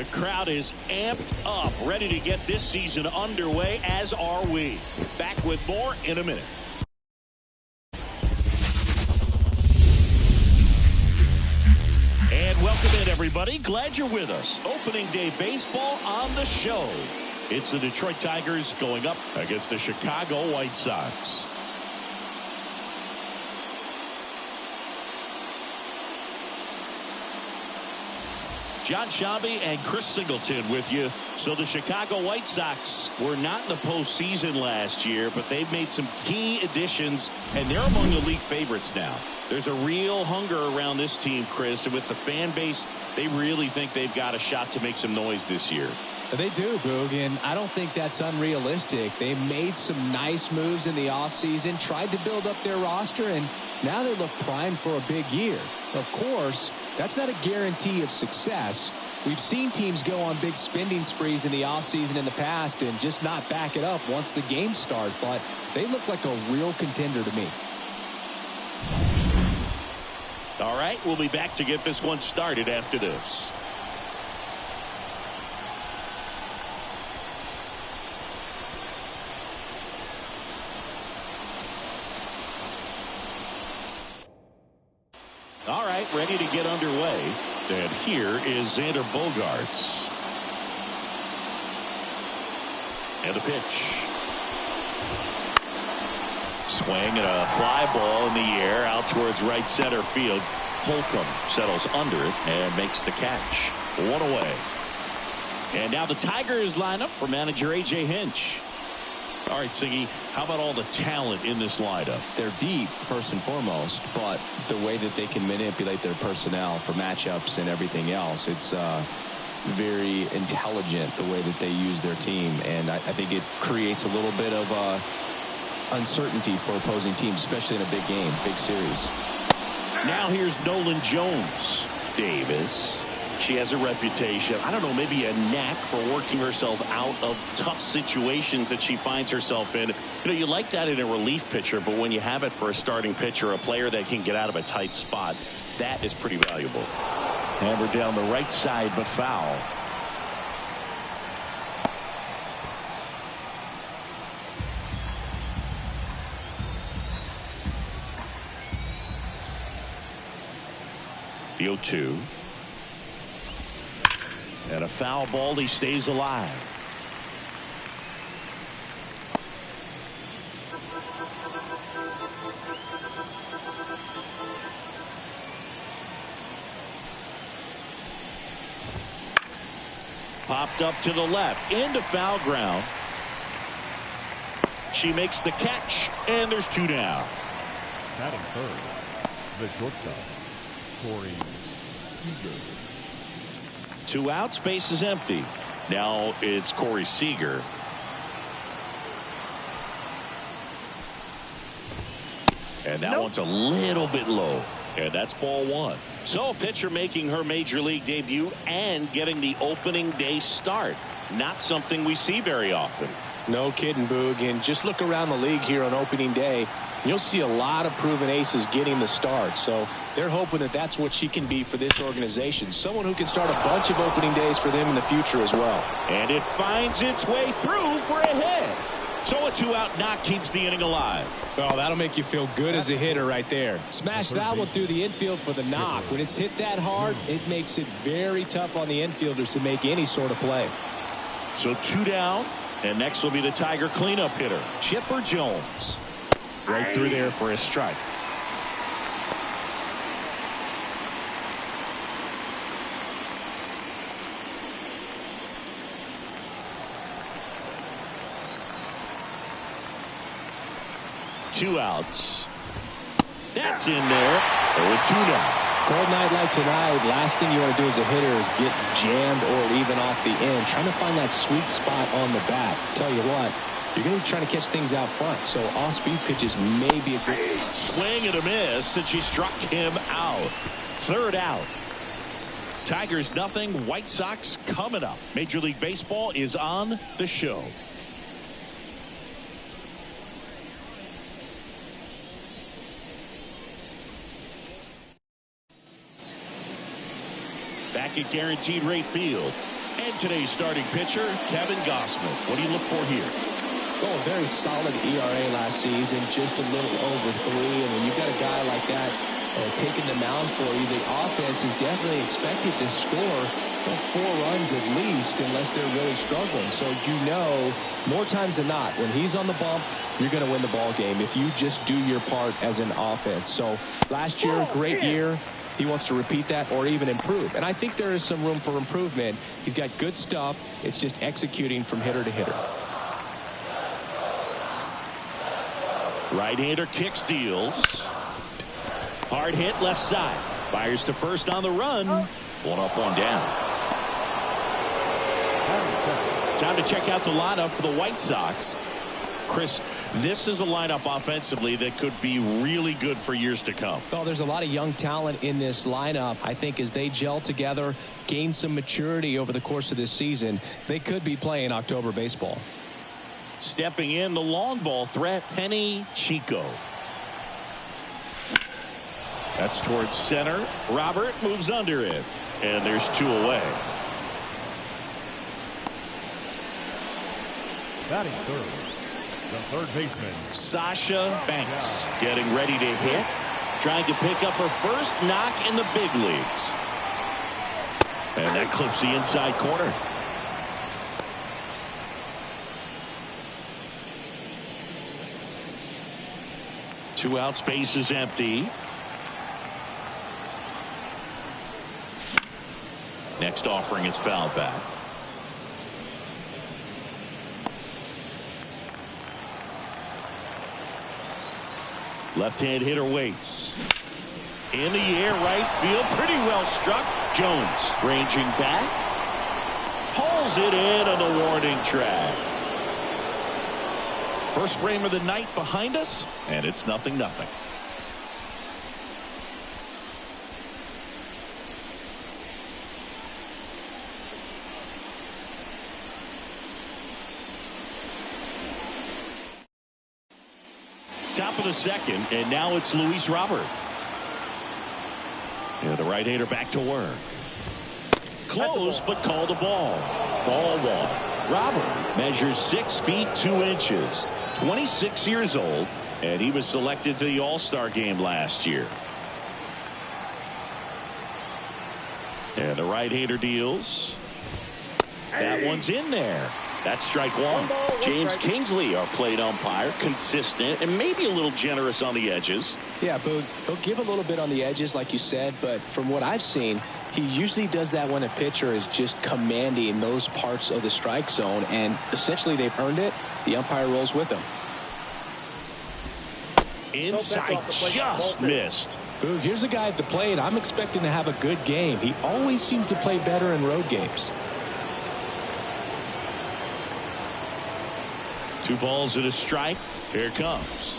The crowd is amped up, ready to get this season underway, as are we. Back with more in a minute. And welcome in, everybody. Glad you're with us. Opening day baseball on the show. It's the Detroit Tigers going up against the Chicago White Sox. John Sciambi and Chris Singleton with you. So the Chicago White Sox were not in the postseason last year, but they've made some key additions, and they're among the league favorites now. There's a real hunger around this team, Chris, and with the fan base, they really think they've got a shot to make some noise this year. They do, Boog, and I don't think that's unrealistic. They made some nice moves in the offseason, tried to build up their roster, and now they look primed for a big year. Of course, that's not a guarantee of success. We've seen teams go on big spending sprees in the offseason in the past and just not back it up once the games start, but they look like a real contender to me. All right, we'll be back to get this one started after this. All right, ready to get underway. And here is Xander Bogaerts. And the pitch. Swing and a fly ball in the air out towards right center field. Holcomb settles under it and makes the catch. One away. And now the Tigers line up for manager A.J. Hinch. All right, Siggy, how about all the talent in this lineup? They're deep, first and foremost, but the way that they can manipulate their personnel for matchups and everything else, it's very intelligent the way that they use their team, and I think it creates a little bit of uncertainty for opposing teams, especially in a big game, big series. Now here's Nolan Jones. Davis. She has a reputation, I don't know, maybe a knack for working herself out of tough situations that she finds herself in. You know, you like that in a relief pitcher, but when you have it for a starting pitcher, a player that can get out of a tight spot, that is pretty valuable. Hammered down the right side, but foul. The 0-2. And a foul ball, he stays alive. Popped up to the left, into foul ground. She makes the catch, and there's two down. Batting third, the shortstop, Corey Seager. 2 outs, base is empty. Now it's Corey Seager. And that one's a little bit low. And that's ball one. So a pitcher making her major league debut and getting the opening day start. Not something we see very often. No kidding, Boog. And just look around the league here on opening day. You'll see a lot of proven aces getting the start. So they're hoping that that's what she can be for this organization. Someone who can start a bunch of opening days for them in the future as well. And it finds its way through for a hit. So a 2-out knock keeps the inning alive. Oh, that'll make you feel good as a hitter right there. Smash that one through the infield for the knock. When it's hit that hard, it makes it very tough on the infielders to make any sort of play. So 2 down. And next will be the Tiger cleanup hitter, Chipper Jones. Right through there for a strike. Two outs. That's in there. 0-2 now. Cold night like tonight, last thing you want to do as a hitter is get jammed or even off the end. Trying to find that sweet spot on the bat. Tell you what, you're going to be trying to catch things out front, so off-speed pitches may be a good swing and a miss, and she struck him out. 3rd out. Tigers nothing, White Sox coming up. Major League Baseball is on the show. Back at Guaranteed Rate Field. And today's starting pitcher, Kevin Gausman. What do you look for here? Oh, a very solid ERA last season, just a little over 3. And when you've got a guy like that taking the mound for you, the offense is definitely expected to score 4 runs at least, unless they're really struggling. So you know, more times than not, when he's on the bump, you're going to win the ball game if you just do your part as an offense. So last year, great year. He wants to repeat that or even improve. And I think there is some room for improvement. He's got good stuff. It's just executing from hitter to hitter. Right-hander kicks, deals. Hard hit left side. Fires to first on the run. 1 up, 1 down. Time to check out the lineup for the White Sox. Chris, this is a lineup offensively that could be really good for years to come. Well, there's a lot of young talent in this lineup. I think as they gel together, gain some maturity over the course of this season, they could be playing October baseball. Stepping in, the long ball threat, Penny Chico. That's towards center. Robert moves under it. And there's 2 away. Batting third, the third baseman, Sasha Banks getting ready to hit. Trying to pick up her first knock in the big leagues. And that clips the inside corner. Two out, space is empty. Next offering is fouled back. Left-hand hitter waits. In the air, right field, pretty well struck. Jones ranging back. Pulls it in on the warning track. First frame of the night behind us, and it's 0-0. Top of the second, and now it's Luis Robert. Yeah, the right-hander back to work. Close, but called a ball. Ball 1. Robert measures 6 feet 2 inches, 26 years old, and he was selected to the All-Star game last year. And the right-hander deals. That one's in there. That's strike 1. James Kingsley, our plate umpire, consistent and maybe a little generous on the edges. Yeah, Boog, he'll give a little bit on the edges, like you said, but from what I've seen, he usually does that when a pitcher is just commanding those parts of the strike zone, and essentially they've earned it. The umpire rolls with them. Inside, just missed. Boog, here's a guy at the plate. I'm expecting to have a good game. He always seems to play better in road games. 2 balls and a strike. Here it comes.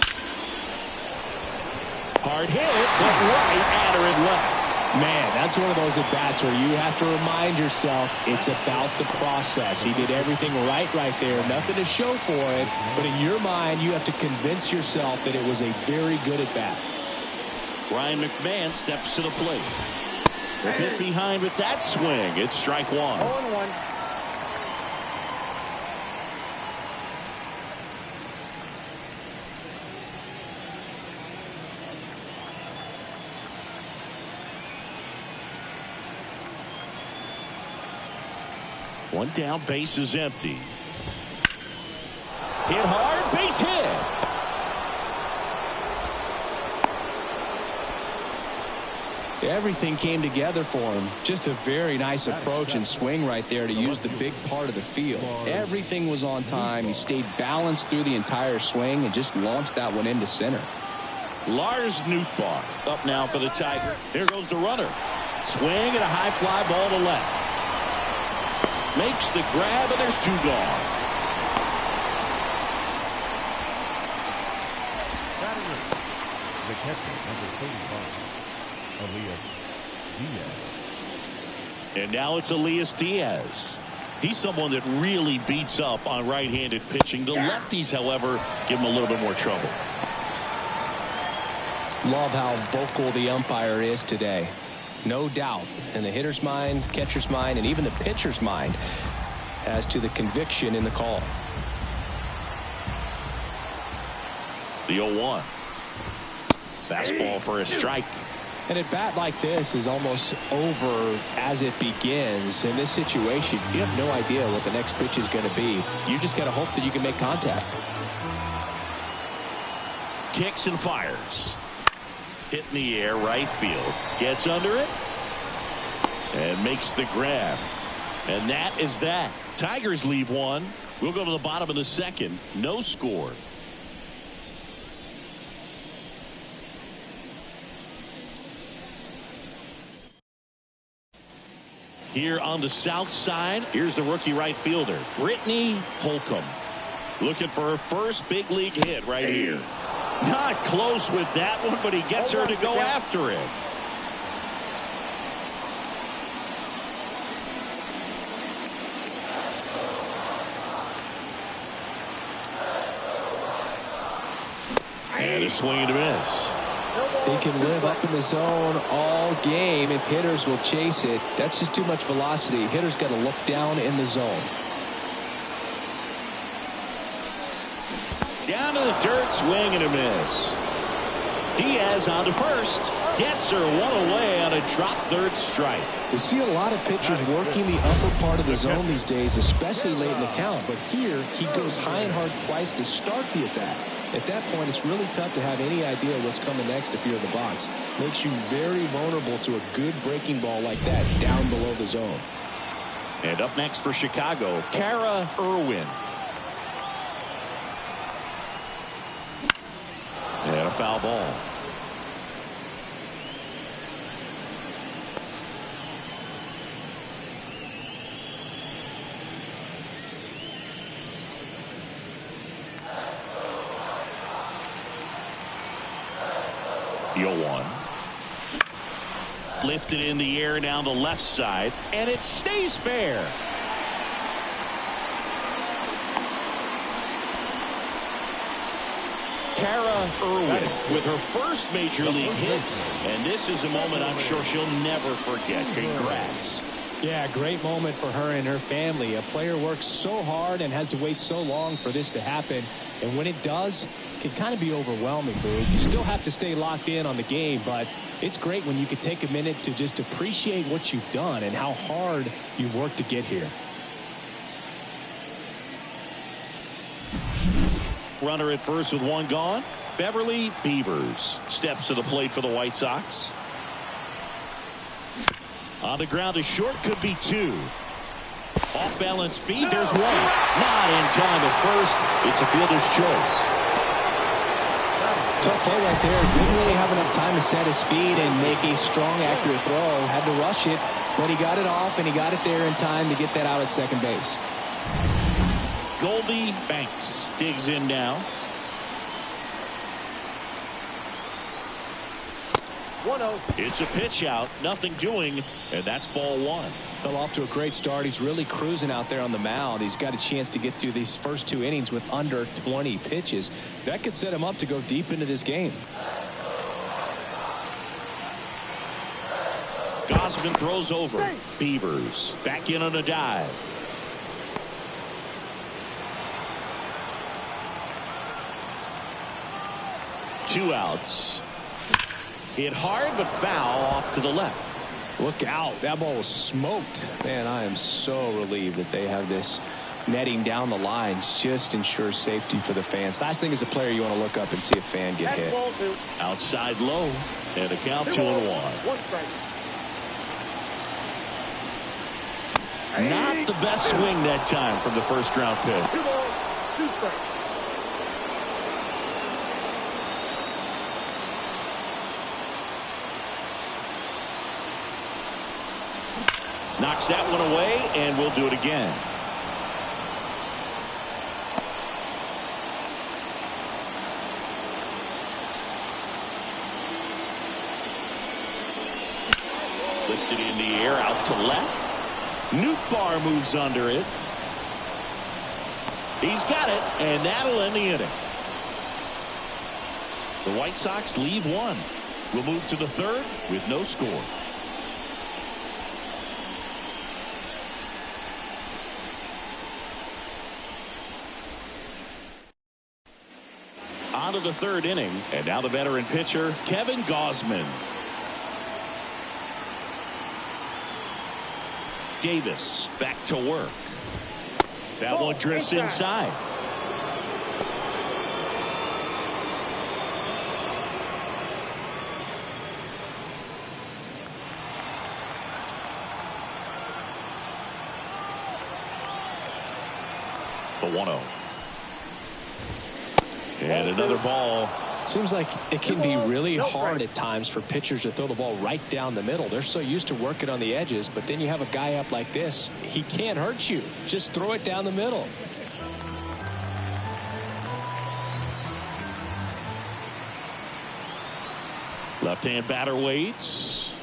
Hard hit, but right at her and left. Man, that's one of those at-bats where you have to remind yourself it's about the process. He did everything right there. Nothing to show for it. But in your mind, you have to convince yourself that it was a very good at-bat. Ryan McMahon steps to the plate. A bit behind with that swing. It's strike 1. 0-1. One down, base is empty. Hit hard, base hit. Everything came together for him. Just a very nice approach and swing right there to use the big part of the field. Everything was on time. He stayed balanced through the entire swing and just launched that one into center. Lars Nootbaar up now for the Tiger. Here goes the runner. Swing and a high fly ball to left. Makes the grab, and there's 2 gone. the catcher, number 35, Elias Diaz. And now it's Elias Diaz. He's someone that really beats up on right-handed pitching. The lefties, however, give him a little bit more trouble. Love how vocal the umpire is today. no doubt, in the hitter's mind, catcher's mind, and even the pitcher's mind as to the conviction in the call. The 0-1. Fastball for a strike. And at bat like this is almost over as it begins. In this situation, you have no idea what the next pitch is going to be. You just got to hope that you can make contact. Kicks and fires. Hit in the air, right field. Gets under it. And makes the grab. And that is that. Tigers leave one. We'll go to the bottom of the second. No score. Here on the south side, here's the rookie right fielder, Brittany Holcomb. Looking for her first big league hit right here. Not close with that one, but he gets her to go after it. And a swing and a miss. He can live up in the zone all game if hitters will chase it. That's just too much velocity. Hitters got to look down in the zone. Down to the dirt, swing and a miss. Diaz on to first. Gets her one away on a drop third strike. We see a lot of pitchers working the upper part of the zone these days, especially late in the count. But here, he goes high and hard twice to start the at-bat. At that point, it's really tough to have any idea what's coming next if you're in the box. Makes you very vulnerable to a good breaking ball like that down below the zone. And up next for Chicago, Kara Irwin. And a foul ball. The 0-1. Lifted in the air down the left side, and it stays fair. Kara Irwin with her first major league hit, and this is a moment I'm sure she'll never forget. Congrats. Yeah, great moment for her and her family. A player works so hard and has to wait so long for this to happen. And when it does, it can kind of be overwhelming, Boog. You still have to stay locked in on the game, but it's great when you can take a minute to just appreciate what you've done and how hard you've worked to get here. Runner at first with one gone. Beverly Beavers steps to the plate for the White Sox. On the ground, a short, could be two. Off balance feed, there's one. Not in time at first. It's a fielder's choice. Tough play right there. Didn't really have enough time to set his feet and make a strong, accurate throw. Had to rush it, but he got it off, and he got it there in time to get that out at second base. Goldie Banks digs in now. 1-0. It's a pitch out, nothing doing, and that's ball one. Well, off to a great start. He's really cruising out there on the mound. He's got a chance to get through these first two innings with under 20 pitches. That could set him up to go deep into this game. Gausman throws over. Beavers back in on a dive. Two outs. Hit hard but foul off to the left. Look out. That ball was smoked. Man, I am so relieved that they have this netting down the lines. Just ensures safety for the fans. Last thing as a player, you want to look up and see a fan get hit. Outside low. And a count 2-1. Not the best swing that time from the first round pick. 2 balls, 2 strikes. Knocks that one away, and we'll do it again. Lifted in the air, out to left. Nootbaar moves under it. He's got it, and that'll end the inning. The White Sox leave one. We'll move to the third with no score. On to the third inning. And now the veteran pitcher, Kevin Gausman. Davis back to work. That one drifts inside. The 1-0. And another ball. Seems like it can be really hard at times for pitchers to throw the ball right down the middle. They're so used to working on the edges, but then you have a guy up like this. He can't hurt you. Just throw it down the middle. Left-hand batter waits.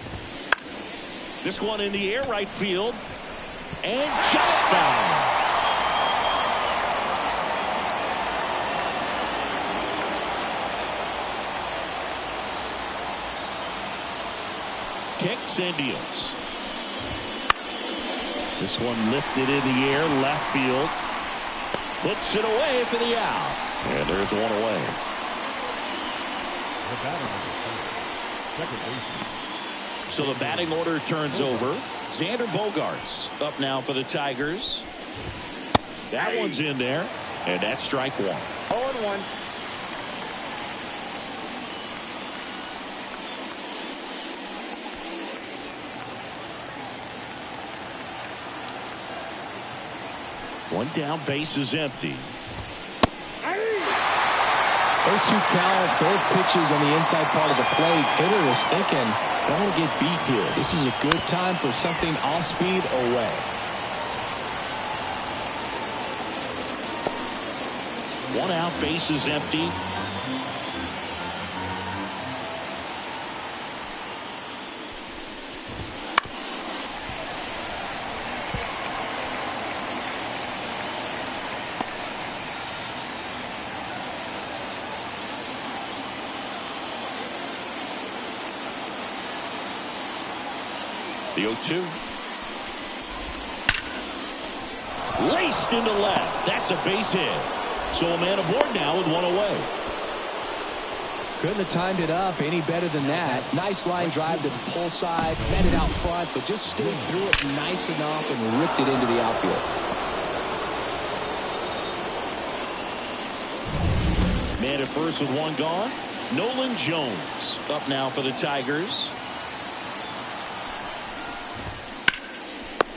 This one in the air, right field. And just foul. Kicks and deals. This one lifted in the air, left field. Puts it away for the out. And there's one away. The batter number 4, second baseman. So the batting order turns over. Xander Bogaerts up now for the Tigers. That one's in there. And that's strike one. 0-1. One down, base is empty. 0-2 count, both pitches on the inside part of the plate. Hitter is thinking, I want to get beat here. This is a good time for something off speed away. One out, base is empty. The 0-2. Laced into left. That's a base hit. So a man aboard now with one away. Couldn't have timed it up any better than that. Nice line drive to the pull side. Met it out front, but just stayed through it nice enough and ripped it into the outfield. Man at first with one gone. Nolan Jones up now for the Tigers.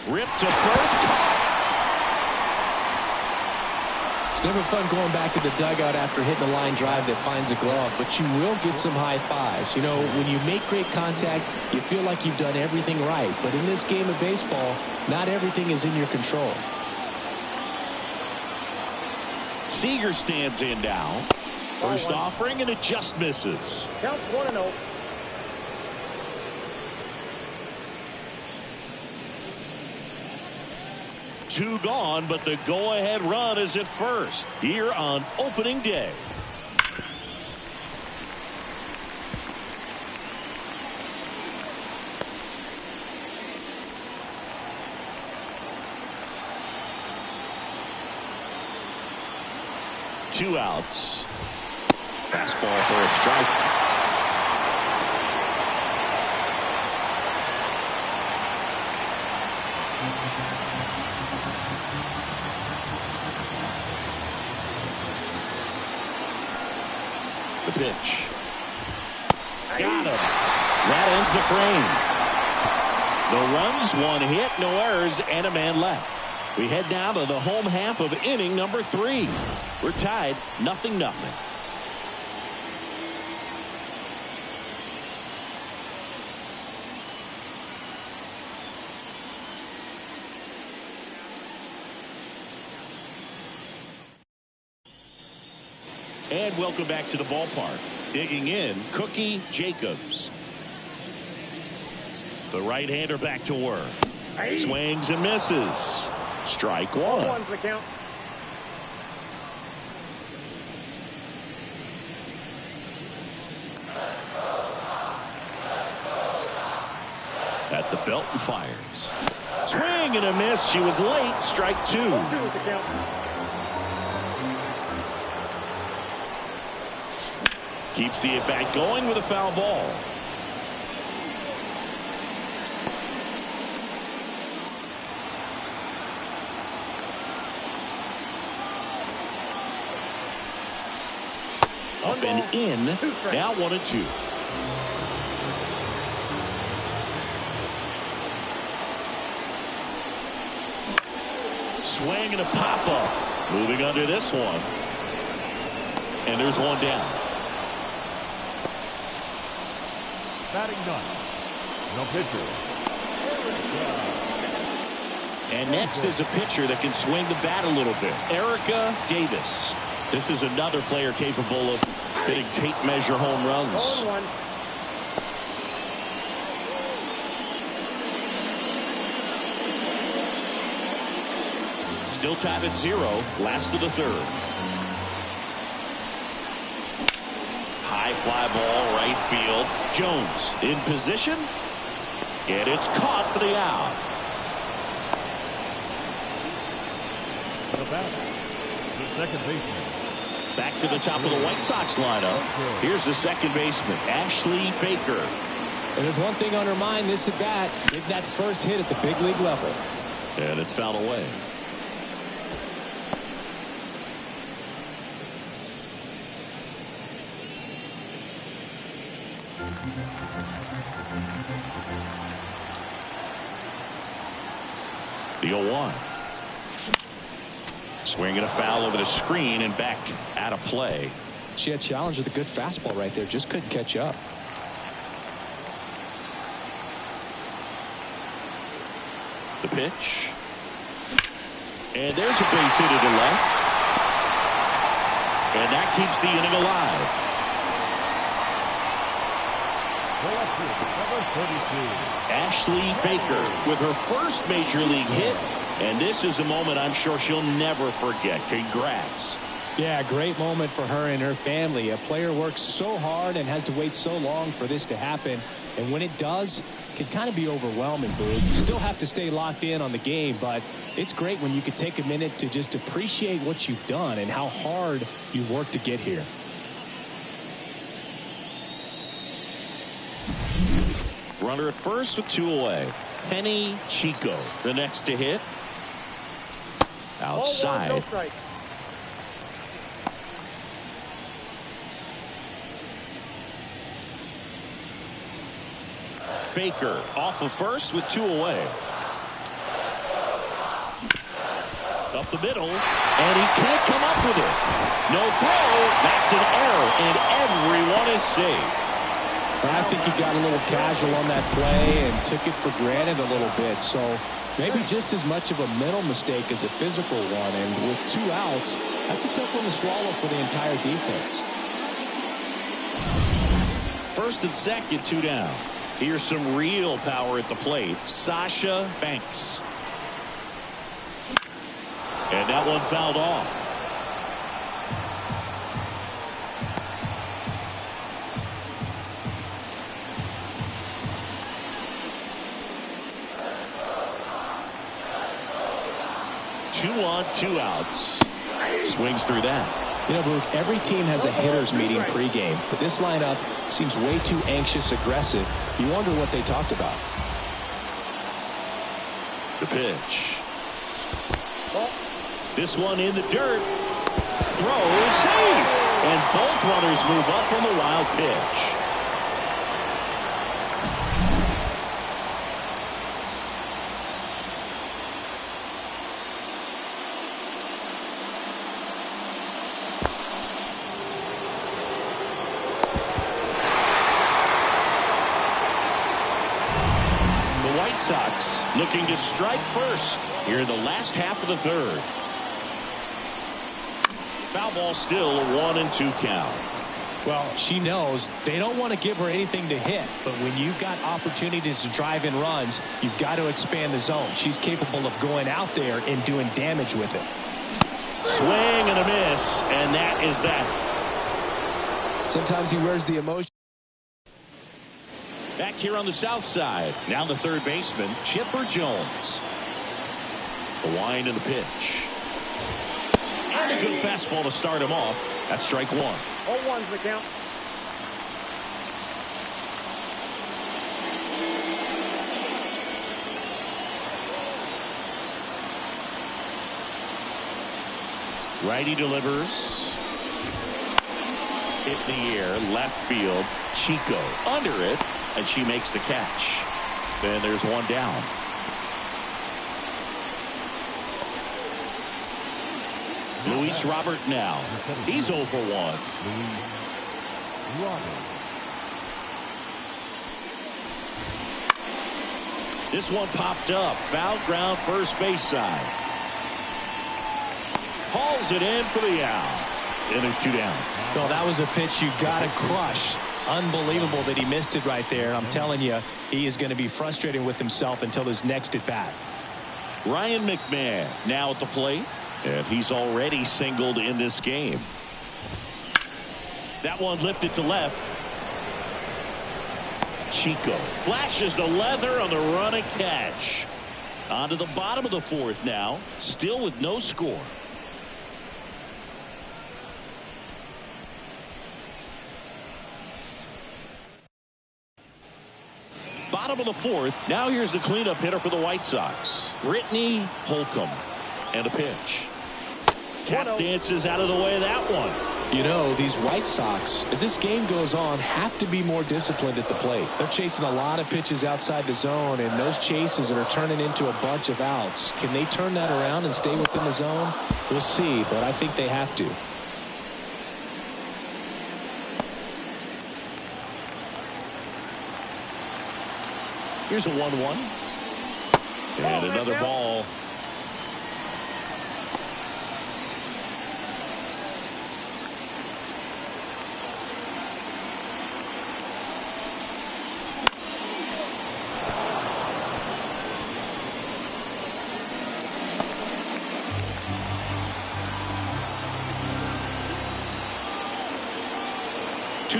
Ripped to first. It's never fun going back to the dugout after hitting a line drive that finds a glove, but you will get some high fives. You know, when you make great contact, you feel like you've done everything right. But in this game of baseball, not everything is in your control. Seager stands in now. First offering and it just misses. Count 1-0. Two gone, but the go-ahead run is at first here on opening day. Two outs. Fastball for a strike. The pitch. Got him. That ends the frame. No runs, one hit, no errors, and a man left. We head now to the home half of inning number 3. We're tied 0-0. And welcome back to the ballpark. Digging in, Cookie Jacobs. The right-hander back to work. Swings and misses. Strike one. 1's the count. At the belt and fires. Swing and a miss. She was late. Strike 2. 2's the count. Keeps the at-bat going with a foul ball. Up and in. Now 1-2. Swing and a pop-up. Moving under this one. And there's one down. Batting ninth, no pitcher. And next is a pitcher that can swing the bat a little bit. Erica Davis. This is another player capable of hitting tape measure home runs. 0-1. Still tied at 0. Last of the third. High fly ball right field. Jones in position. And it's caught for the out. The batter, the second baseman. Back to the top of the White Sox lineup. Here's the second baseman, Ashley Baker. And there's one thing on her mind this at bat. Get that first hit at the big league level. And it's fouled away. The 0-1. Swinging a foul over the screen and back out of play. She had challenged with a good fastball right there. Just couldn't catch up. The pitch. And there's a base hit to the left. And that keeps the inning alive. Number 32. Ashley Baker with her first major league hit. And this is a moment I'm sure she'll never forget. Congrats. Yeah, great moment for her and her family. A player works so hard and has to wait so long for this to happen. And when it does, it can kind of be overwhelming, Boog. You still have to stay locked in on the game, but it's great when you can take a minute to just appreciate what you've done and how hard you've worked to get here. Runner at first with 2 away. Penny Chico, the next to hit. Outside. 0-1, no strike. Baker off of first with 2 away. Up the middle, and he can't come up with it. No throw. That's an error, and everyone is safe. I think he got a little casual on that play and took it for granted a little bit. So maybe just as much of a mental mistake as a physical one. And with 2 outs, that's a tough one to swallow for the entire defense. First and second, 2 down. Here's some real power at the plate. Sasha Banks. And that one fouled off. Two on, 2 outs. Swings through that. You know, Boog, every team has a hitters meeting pregame, but this lineup seems way too anxious, aggressive. You wonder what they talked about. The pitch. This one in the dirt. Throw, save! And both runners move up on the wild pitch. Sox looking to strike first here in the last half of the third. Foul ball still a 1-2 count. Well, she knows they don't want to give her anything to hit, but when you've got opportunities to drive in runs, you've got to expand the zone. She's capable of going out there and doing damage with it. Swing and a miss, and that is that. Sometimes he wears the emotion. Back here on the south side. Now the third baseman, Chipper Jones. The wind and the pitch. And a good fastball to start him off. That's strike 1. 0-1's the count. Righty delivers. Hit in the air, left field. Chico under it, and she makes the catch. Then there's one down. Luis Robert now. He's 0 for 1. Luis Robert. This one popped up. Foul ground, first base side. Hauls it in for the out. And there's 2 down. No, that was a pitch you got to crush. Unbelievable that he missed it right there. I'm telling you, he is going to be frustrated with himself until his next at bat. Ryan McMahon now at the plate, and he's already singled in this game. That one lifted to left. Chico flashes the leather on the run and catch. On to the bottom of the 4th now, still with no score. Bottom of the 4th. Now here's the cleanup hitter for the White Sox. Brittany Holcomb. And a pitch. Tap dances out of the way of that one. You know, these White Sox, as this game goes on, have to be more disciplined at the plate. They're chasing a lot of pitches outside the zone, and those chases are turning into a bunch of outs. Can they turn that around and stay within the zone? We'll see, but I think they have to. Here's a 1-1. And another ball.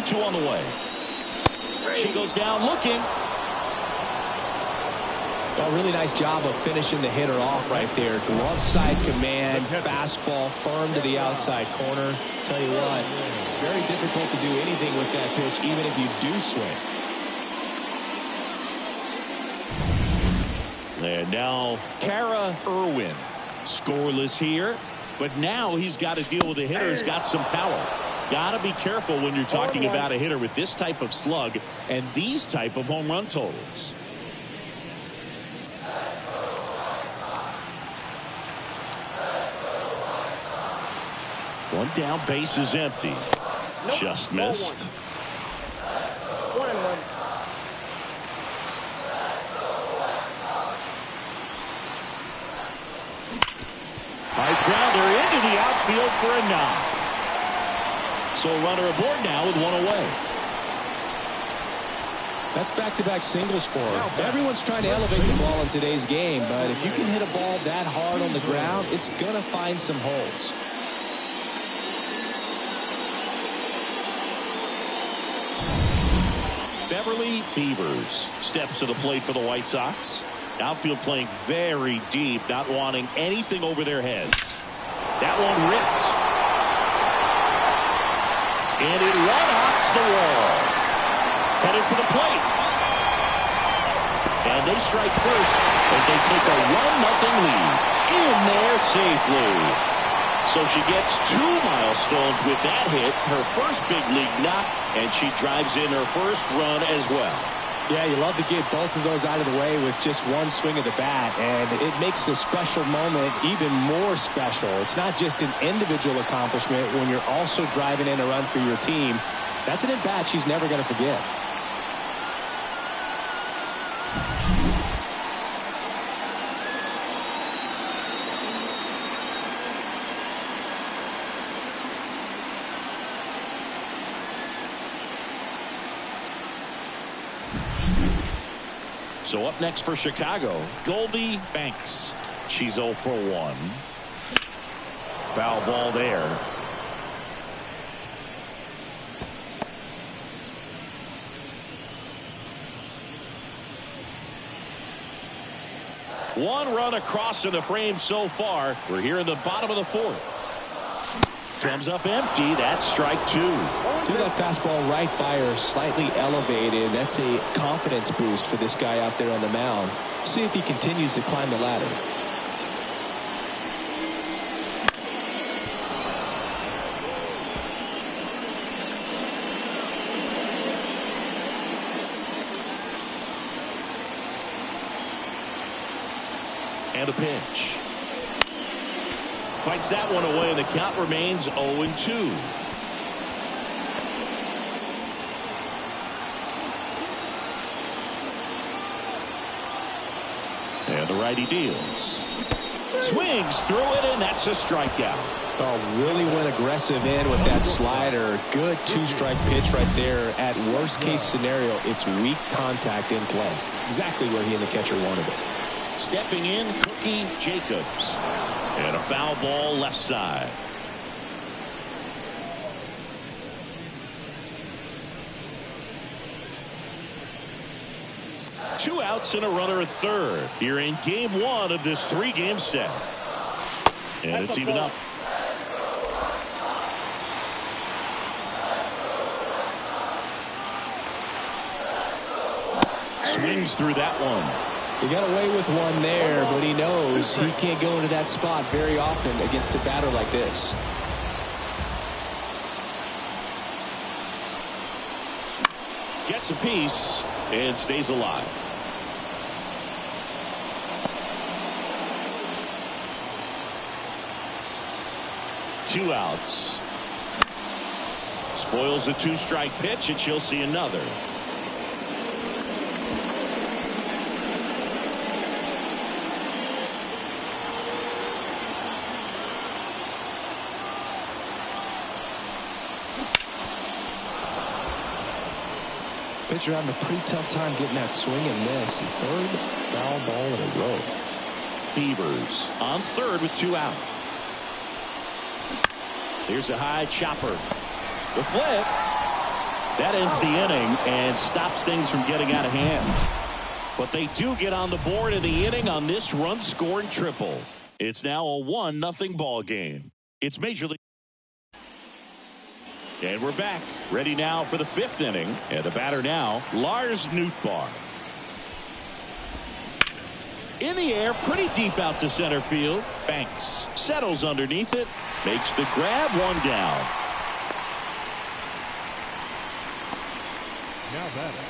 Two on the way. She goes down looking. A really nice job of finishing the hitter off right there. Glove side command, fastball firm to the outside corner. Tell you what, very difficult to do anything with that pitch, even if you do swing. And now Kara Irwin, scoreless here, but now he's got to deal with a hitter who's got some power. Got to be careful when you're talking about a hitter with this type of slug and these type of home run totals. One down, base is empty. Nope. Just missed. 1-1. High grounder into the outfield for a knock. So a runner aboard now with one away. That's back-to-back singles for her. Everyone's trying to elevate the ball in today's game, but if you can hit a ball that hard on the ground, it's going to find some holes. Beverly Beavers steps to the plate for the White Sox. Outfield playing very deep, not wanting anything over their heads. That one ripped. And it one-hops the wall. Headed for the plate. And they strike first as they take a 1-0 lead. In there safely. So she gets 2 milestones with that hit, her first big league knock, and she drives in her first run as well. Yeah, you love to get both of those out of the way with just one swing of the bat, and it makes the special moment even more special. It's not just an individual accomplishment when you're also driving in a run for your team. That's an at-bat she's never going to forget. So up next for Chicago, Goldie Banks. She's 0 for 1. Foul ball there. One run across in the frame so far. We're here in the bottom of the 4th. Comes up empty. That's strike 2. Threw that fastball right by her, slightly elevated. That's a confidence boost for this guy out there on the mound. See if he continues to climb the ladder. And a pitch. Fights that one away, and the count remains 0-2. And the righty deals. Swings through it, and that's a strikeout. Oh, really went aggressive in with that slider. Good two-strike pitch right there. At worst-case scenario, it's weak contact in play. Exactly where he and the catcher wanted it. Stepping in, Cookie Jacobs. And a foul ball left side. Two outs and a runner at third. Here in game one of this three-game set. And it's even up. Swings through that one. He got away with one there, but he knows he can't go into that spot very often against a batter like this. Gets a piece and stays alive. Two outs. Spoils the two-strike pitch, and she'll see another. Pitcher having a pretty tough time getting that swing and miss. Third foul ball in a row. Beavers on third with two out. Here's a high chopper. The flip. That ends the inning and stops things from getting out of hand. But they do get on the board in the inning on this run-scoring triple. It's now a 1-0 ball game. It's Major League. And we're back. Ready now for the fifth inning. And the batter now, Lars Nootbaar. In the air, pretty deep out to center field. Banks settles underneath it. Makes the grab, one down. Now batting,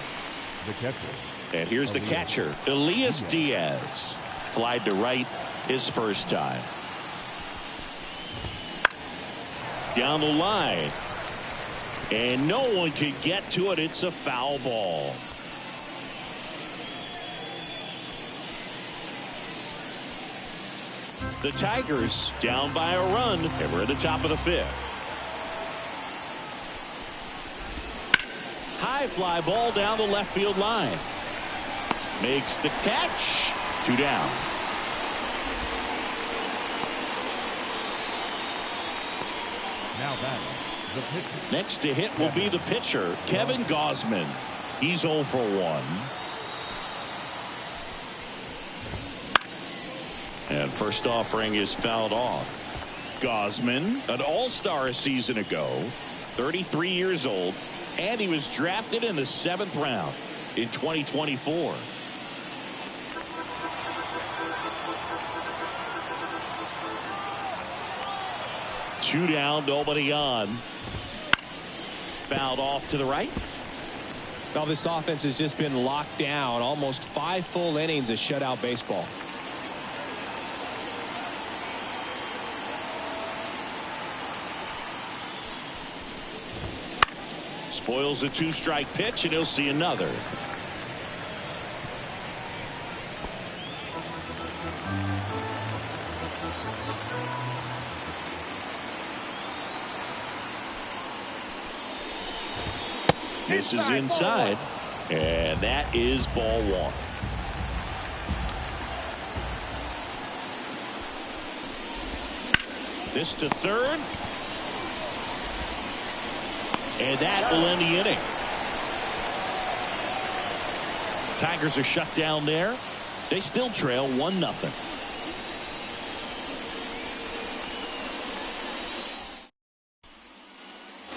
the catcher. And here's the catcher, Elias Diaz. Flied to right his first time. Down the line. And no one can get to it. It's a foul ball. The Tigers down by a run, and we're at the top of the fifth. High fly ball down the left field line. Makes the catch. Two down. Now batting, the pitcher. Next to hit will be the pitcher, Kevin Gausman. He's 0 for 1. And first offering is fouled off. Gausman, an all-star a season ago, 33 years old, and he was drafted in the 7th round in 2024. Two down, nobody on. Fouled off to the right. Well, this offense has just been locked down. Almost 5 full innings of shutout baseball. Spoils the two-strike pitch, and he'll see another. This is inside, and that is ball one. This to third. And that will end the inning. Tigers are shut down there. They still trail 1-0.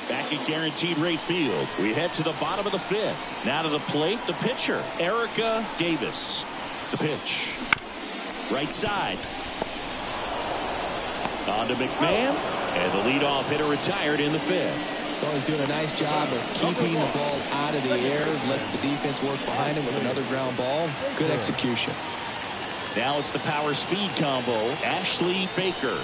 Back at Guaranteed Rate Field, we head to the bottom of the fifth. Now to the plate, the pitcher, Erica Davis. The pitch. Right side. On to McMahon. And the leadoff hitter retired in the fifth. Well, he's doing a nice job of keeping the ball out of the air. Lets the defense work behind him with another ground ball. Good execution. Now it's the power speed combo. Ashley Baker.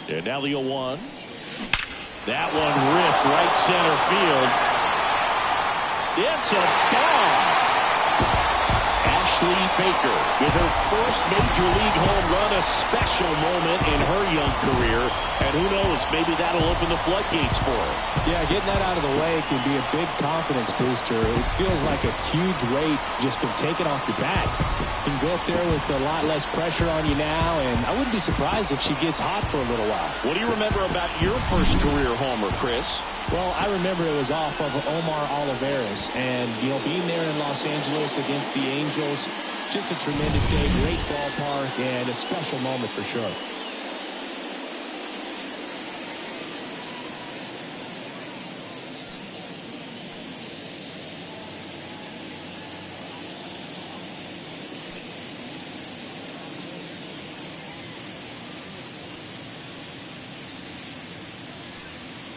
And now the 0-1. That one ripped right center field. It's a bomb. Ashley Baker with her first major league home run, a special moment in her young career. And who knows, maybe that'll open the floodgates for her. Yeah, getting that out of the way can be a big confidence booster. It feels like a huge weight just been taken off your back. You can go up there with a lot less pressure on you now, and I wouldn't be surprised if she gets hot for a little while. What do you remember about your first career homer, Chris? Well, I remember it was off of Omar Olivares, and, being there in Los Angeles against the Angels, just a tremendous day, great ballpark, and a special moment for sure.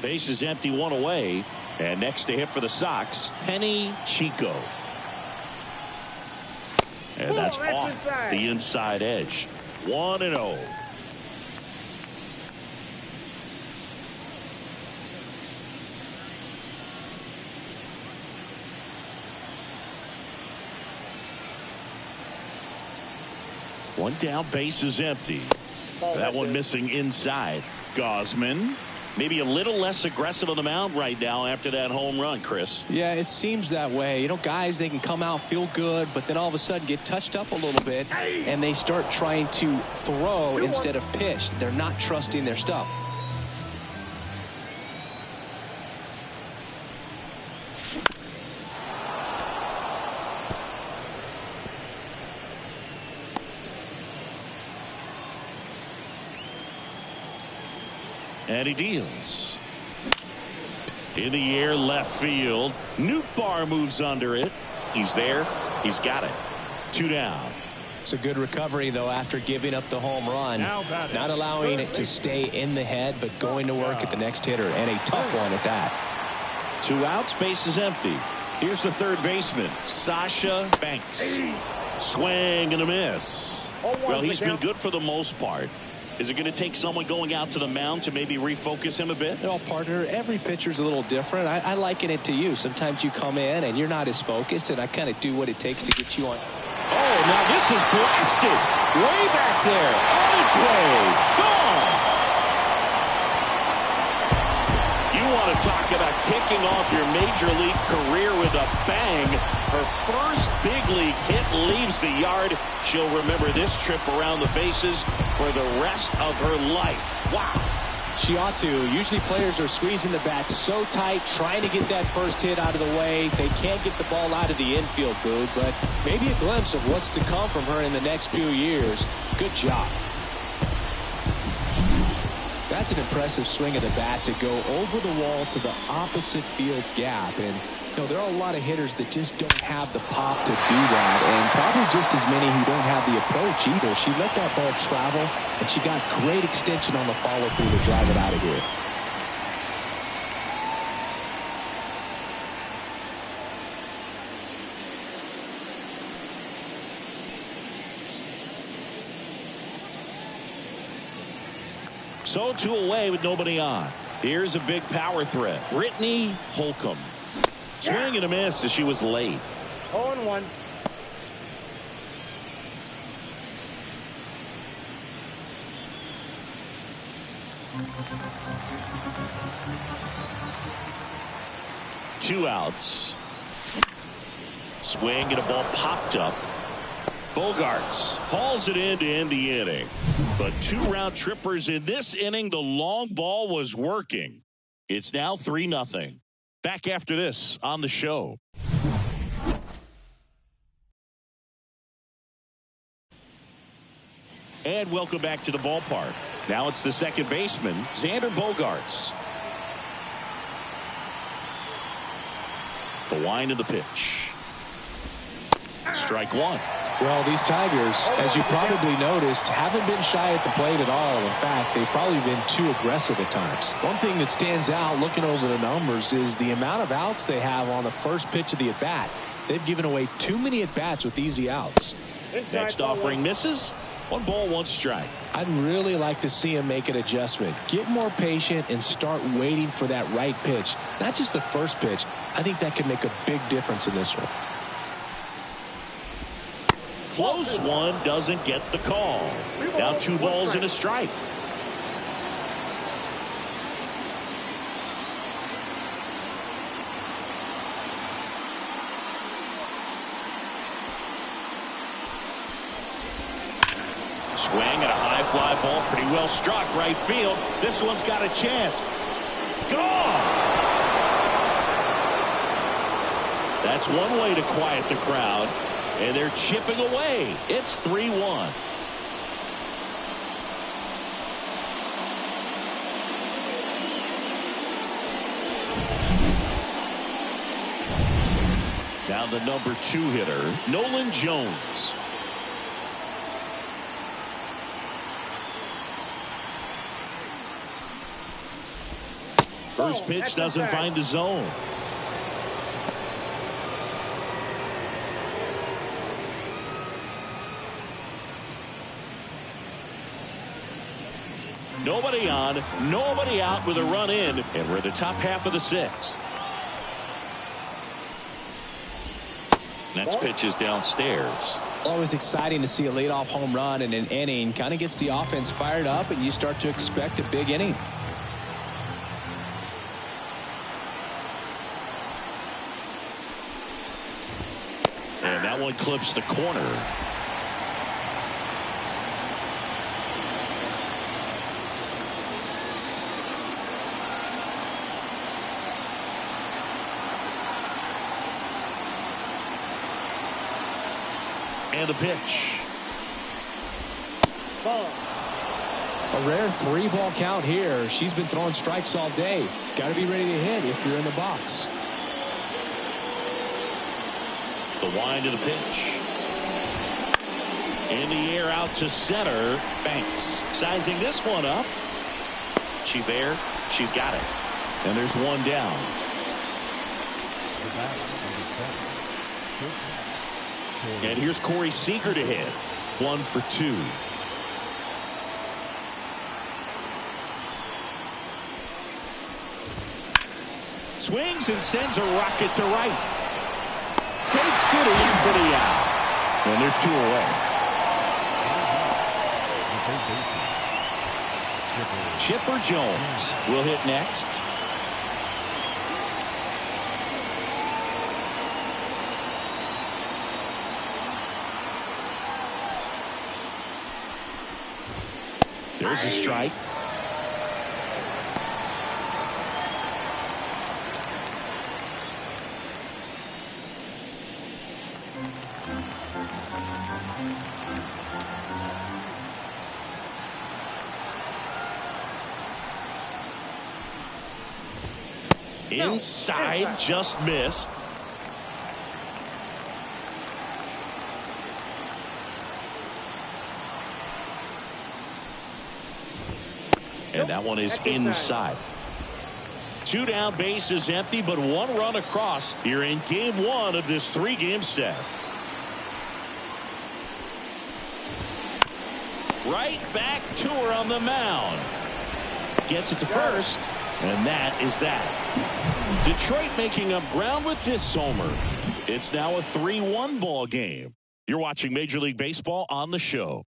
Base is empty, one away. And next to hit for the Sox, Penny Chico. And that's off the inside edge. 1-0. One down, base is empty. That one missing inside. Gausman. Maybe a little less aggressive on the mound right now after that home run, Chris. Yeah, it seems that way. Guys, they can come out, feel good, but then all of a sudden get touched up a little bit, and they start trying to throw instead of pitch. They're not trusting their stuff. And he deals. In the air, left field. Nootbaar moves under it. He's there. He's got it. 2 down. It's a good recovery, though, after giving up the home run. Not allowing it to stay in the head, but going to work at the next hitter. And a tough one at that. 2 outs, base is empty. Here's the third baseman, Sasha Banks. Swing and a miss. Well, he's been good for the most part. Is it going to take someone going out to the mound to maybe refocus him a bit? Well, partner, every pitcher's a little different. I liken it to you. Sometimes you come in and you're not as focused, and I kind of do what it takes to get you on. Oh, now this is blasted. Way back there. On its way. Gone. You want to talk about kicking off your major league career with a bang. Her first big league hit leaves the yard. She'll remember this trip around the bases for the rest of her life. Wow. She ought to. Usually players are squeezing the bat so tight, trying to get that first hit out of the way. They can't get the ball out of the infield, Boog, but maybe a glimpse of what's to come from her in the next few years. Good job. That's an impressive swing of the bat to go over the wall to the opposite field gap. And there are a lot of hitters that just don't have the pop to do that, and probably just as many who don't have the approach either. She let that ball travel, and she got great extension on the follow-through to drive it out of here. So 2 away with nobody on. Here's a big power threat. Brittany Holcomb. Swing and a miss as she was late. 0-1. Two outs. Swing and a ball popped up. Bogaerts hauls it in to end the inning. But 2 round trippers in this inning. The long ball was working. It's now 3-0. Back after this on the show. And welcome back to the ballpark. Now it's the second baseman, Xander Bogaerts. The wind of the pitch. Strike 1. Well, these Tigers, as you probably noticed, haven't been shy at the plate at all. In fact, they've probably been too aggressive at times. One thing that stands out looking over the numbers is the amount of outs they have on the first pitch of the at-bat. They've given away too many at-bats with easy outs. Next offering misses. 1 ball, 1 strike. I'd really like to see him make an adjustment. Get more patient and start waiting for that right pitch. Not just the first pitch. I think that could make a big difference in this one. Close one, doesn't get the call. Now 2 balls and a strike. Swing and a high fly ball, pretty well struck right field. This one's got a chance. Gone! That's one way to quiet the crowd. And they're chipping away. It's 3-1. Down the number 2 hitter, Nolan Jones. First pitch doesn't find the zone. Nobody on, nobody out with a run in, and we're at the top half of the 6th. Next pitch is downstairs. Always exciting to see a leadoff home run in an inning. Kind of gets the offense fired up, and you start to expect a big inning. And that one clips the corner. And a pitch. Ball. A rare 3-ball count here. She's been throwing strikes all day. Got to be ready to hit if you're in the box. The wind of the pitch. In the air out to center. Banks sizing this one up. She's there. She's got it. And there's one down. And here's Corey Seager to hit. 1 for 2. Swings and sends a rocket to right. Takes it in for the out. And there's 2 away. Chipper Jones will hit next. There's a strike. Inside, just missed. And that one is inside. 2 down, bases empty, but 1 run across. You're in game 1 of this 3-game set. Right back to her on the mound. Gets it to first, and that is that. Detroit making up ground with this homer. It's now a 3-1 ball game. You're watching Major League Baseball on the show.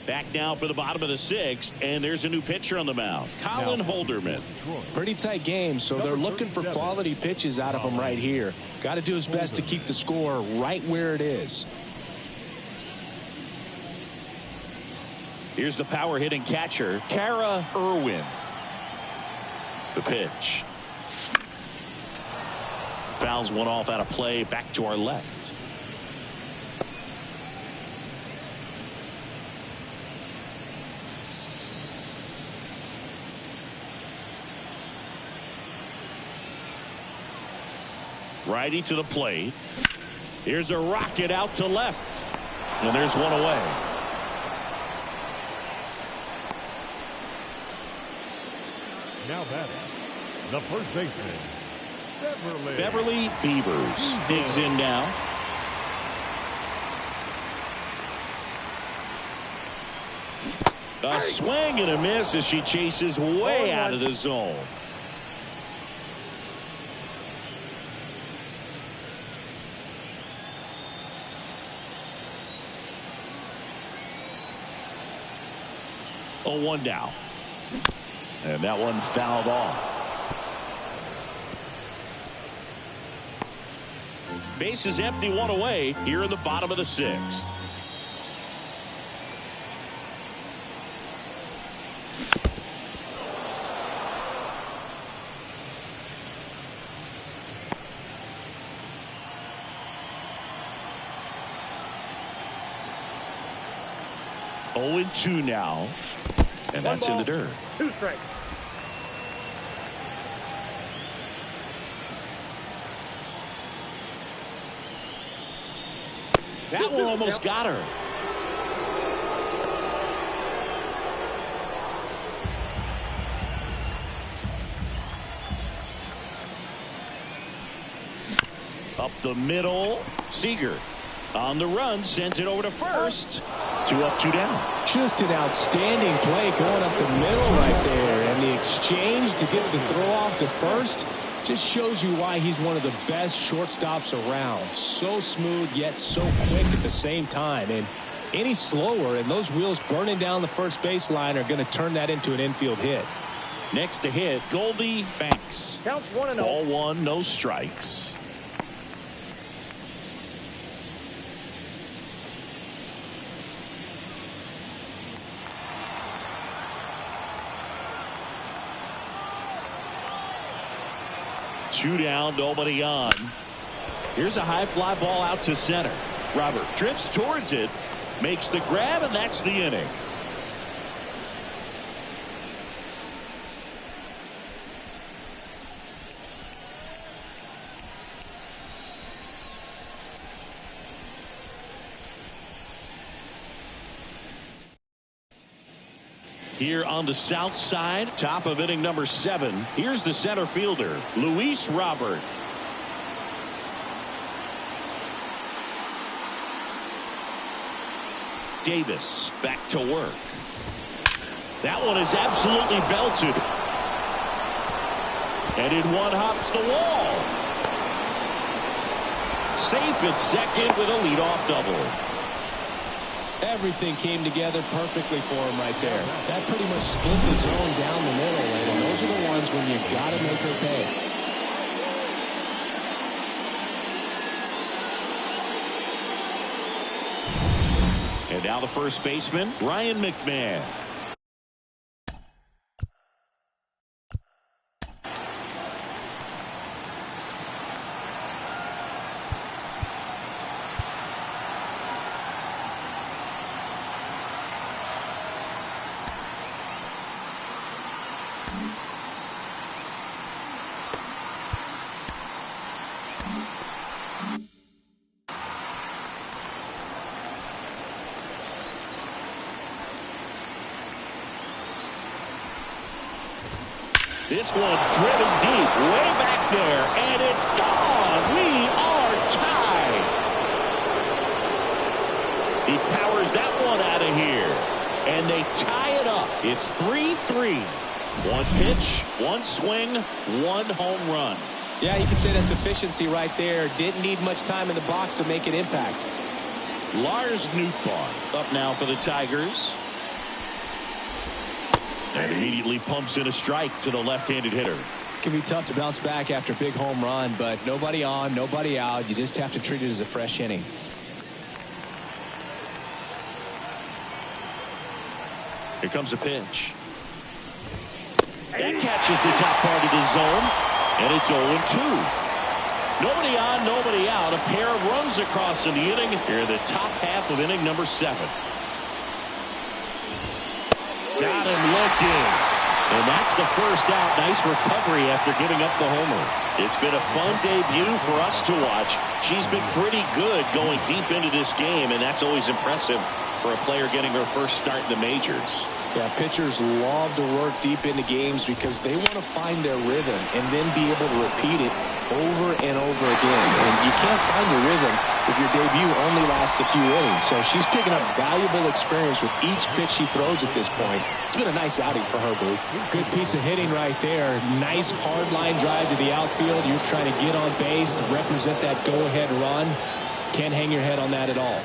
Back now for the bottom of the 6th, and there's a new pitcher on the mound, Colin Holderman. Pretty tight game, so they're looking for quality pitches out of him right here. Got to do his best to keep the score right where it is. Here's the power hitting catcher, Kara Irwin. The pitch. Fouls one off out of play, back to our left. Righty to the plate. Here's a rocket out to left. And there's one away. Now batting, the first baseman, Beverly Beavers digs in now. A swing and a miss as she chases way out of the zone. Oh, 1 down. And that one fouled off. Base is empty, 1 away here in the bottom of the 6th. Oh, and 2 now. And that's in the dirt. 2 strikes. That one almost got her. Up the middle. Seager on the run, sends it over to first. 2 up, 2 down. Just an outstanding play going up the middle right there. And the exchange to get the throw off to first just shows you why he's one of the best shortstops around. So smooth, yet so quick at the same time. And any slower, and those wheels burning down the first baseline are going to turn that into an infield hit. Next to hit, Goldie Banks. Counts 1-0. Ball 1, no strikes. Two down, nobody on. Here's a high fly ball out to center. Robert drifts towards it, makes the grab, and that's the inning. Here on the south side, top of inning number 7. Here's the center fielder, Luis Robert. Davis back to work. That one is absolutely belted. And in one hops the wall. Safe at second with a leadoff double. Everything came together perfectly for him right there. That pretty much split the zone down the middle, and those are the ones when you got to make her pay. And now the first baseman, Ryan McMahon. This one driven deep, way back there, and it's gone. We are tied. He powers that one out of here, and they tie it up. It's 3-3. One pitch, one swing, one home run. Yeah, you can say that's efficiency right there. Didn't need much time in the box to make an impact. Lars Nootbaar up now for the Tigers. And immediately pumps in a strike to the left-handed hitter. It can be tough to bounce back after a big home run, but nobody on, nobody out. You just have to treat it as a fresh inning. Here comes a pitch. That catches the top part of the zone, and it's 0-2. Nobody on, nobody out. A pair of runs across in the inning. Here in the top half of inning number 7. Got him looking. And that's the first out. Nice recovery after giving up the homer. It's been a fun debut for us to watch. She's been pretty good going deep into this game, and that's always impressive for a player getting her first start in the majors. Yeah, pitchers love to work deep into games because they want to find their rhythm and then be able to repeat it over and over again. And you can't find your rhythm if your debut only lasts a few innings. So she's picking up valuable experience with each pitch she throws at this point. It's been a nice outing for her, Blue. Good piece of hitting right there. Nice hard line drive to the outfield. You're trying to get on base, represent that go-ahead run. Can't hang your head on that at all.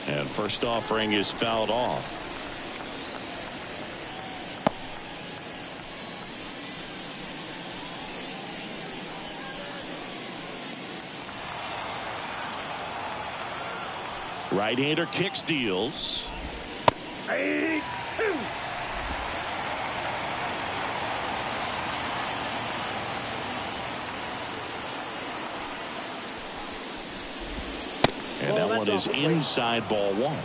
And first offering is fouled off. Right-hander kick steals. 8-2. And that one is inside, ball one.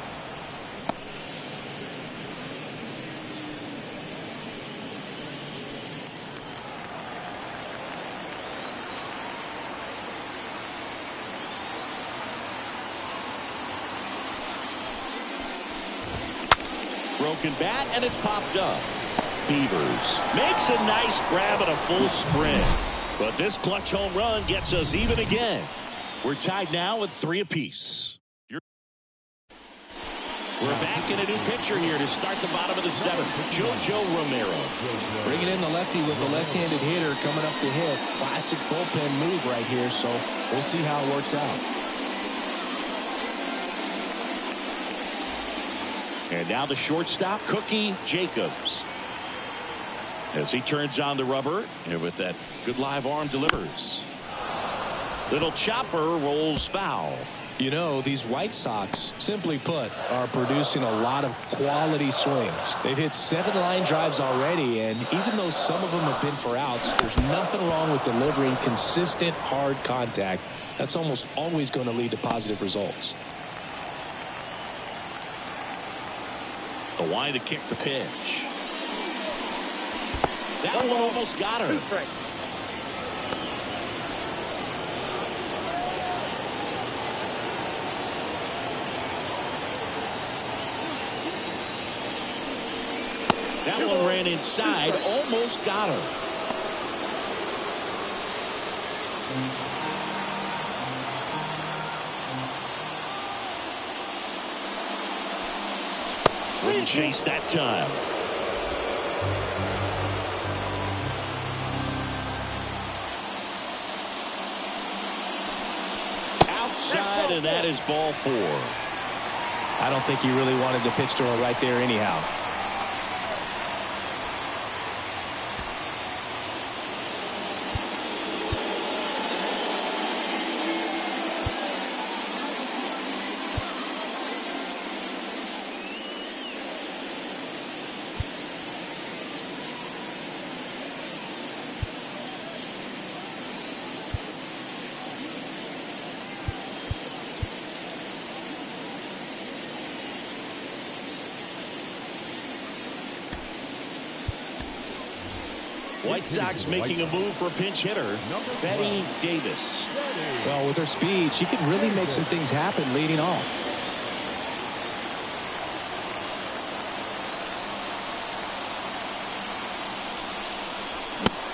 Broken bat, and it's popped up. Beavers makes a nice grab and a full sprint. But this clutch home run gets us even again. We're tied now with 3 apiece. We're back in a new pitcher here to start the bottom of the 7th. JoJo Romero. Bringing in the lefty with the left-handed hitter coming up to hit. Classic bullpen move right here, so we'll see how it works out. And now the shortstop, Cookie Jacobs. As he turns on the rubber, and with that good live arm delivers. Little chopper rolls foul. You know, these White Sox, simply put, are producing a lot of quality swings. They've hit 7 line drives already, and even though some of them have been for outs, there's nothing wrong with delivering consistent, hard contact. That's almost always going to lead to positive results. Kawhi to kick the pitch. That one almost got her. That one ran inside, almost got her. Wouldn't chase that time. Outside, and that is ball 4. I don't think he really wanted to pitch to her right there anyhow. White Sox making a move for a pinch hitter, Betty Davis. Well, with her speed, she can really make some things happen leading off.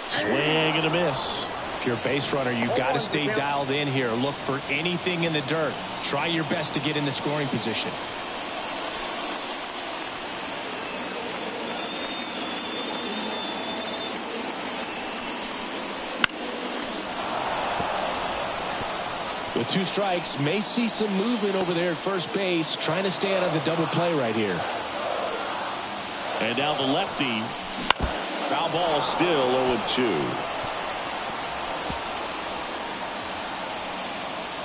Swing and a miss. If you're a base runner, you've got to stay dialed in here. Look for anything in the dirt. Try your best to get in the scoring position. With 2 strikes, may see some movement over there at first base, trying to stay out of the double play right here. And now the lefty. Foul ball, still 0-2.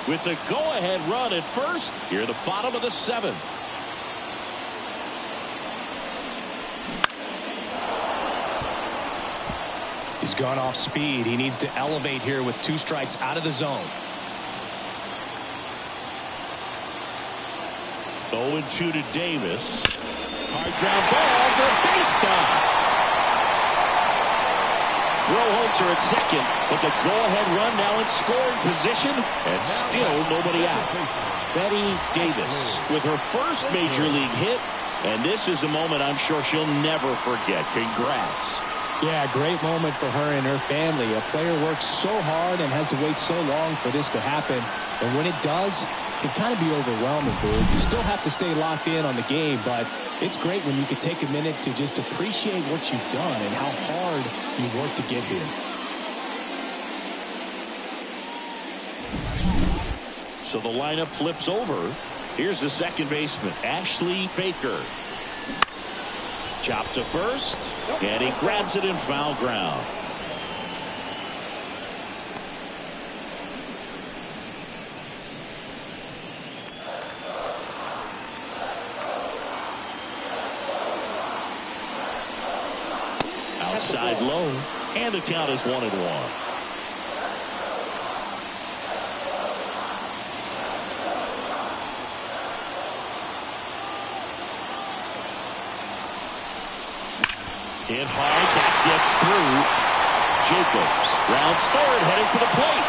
With the go-ahead run at first, here at the bottom of the 7th. He's gone off speed. He needs to elevate here with 2 strikes out of the zone. 0-2 to Davis. Hard ground ball for a base stop. Throw holds her at second, but the go-ahead run now in scoring position, and still nobody out. Betty Davis with her first major league hit, and this is a moment I'm sure she'll never forget. Congrats. Yeah, great moment for her and her family. A player works so hard and has to wait so long for this to happen. And when it does, it can kind of be overwhelming, Boog. You still have to stay locked in on the game, but it's great when you can take a minute to just appreciate what you've done and how hard you worked to get here. So the lineup flips over. Here's the second baseman, Ashley Baker. Chop to first, and he grabs it in foul ground. Outside low, and the count is 1-1. Hit hard, that gets through. Jacobs rounds third, heading for the plate.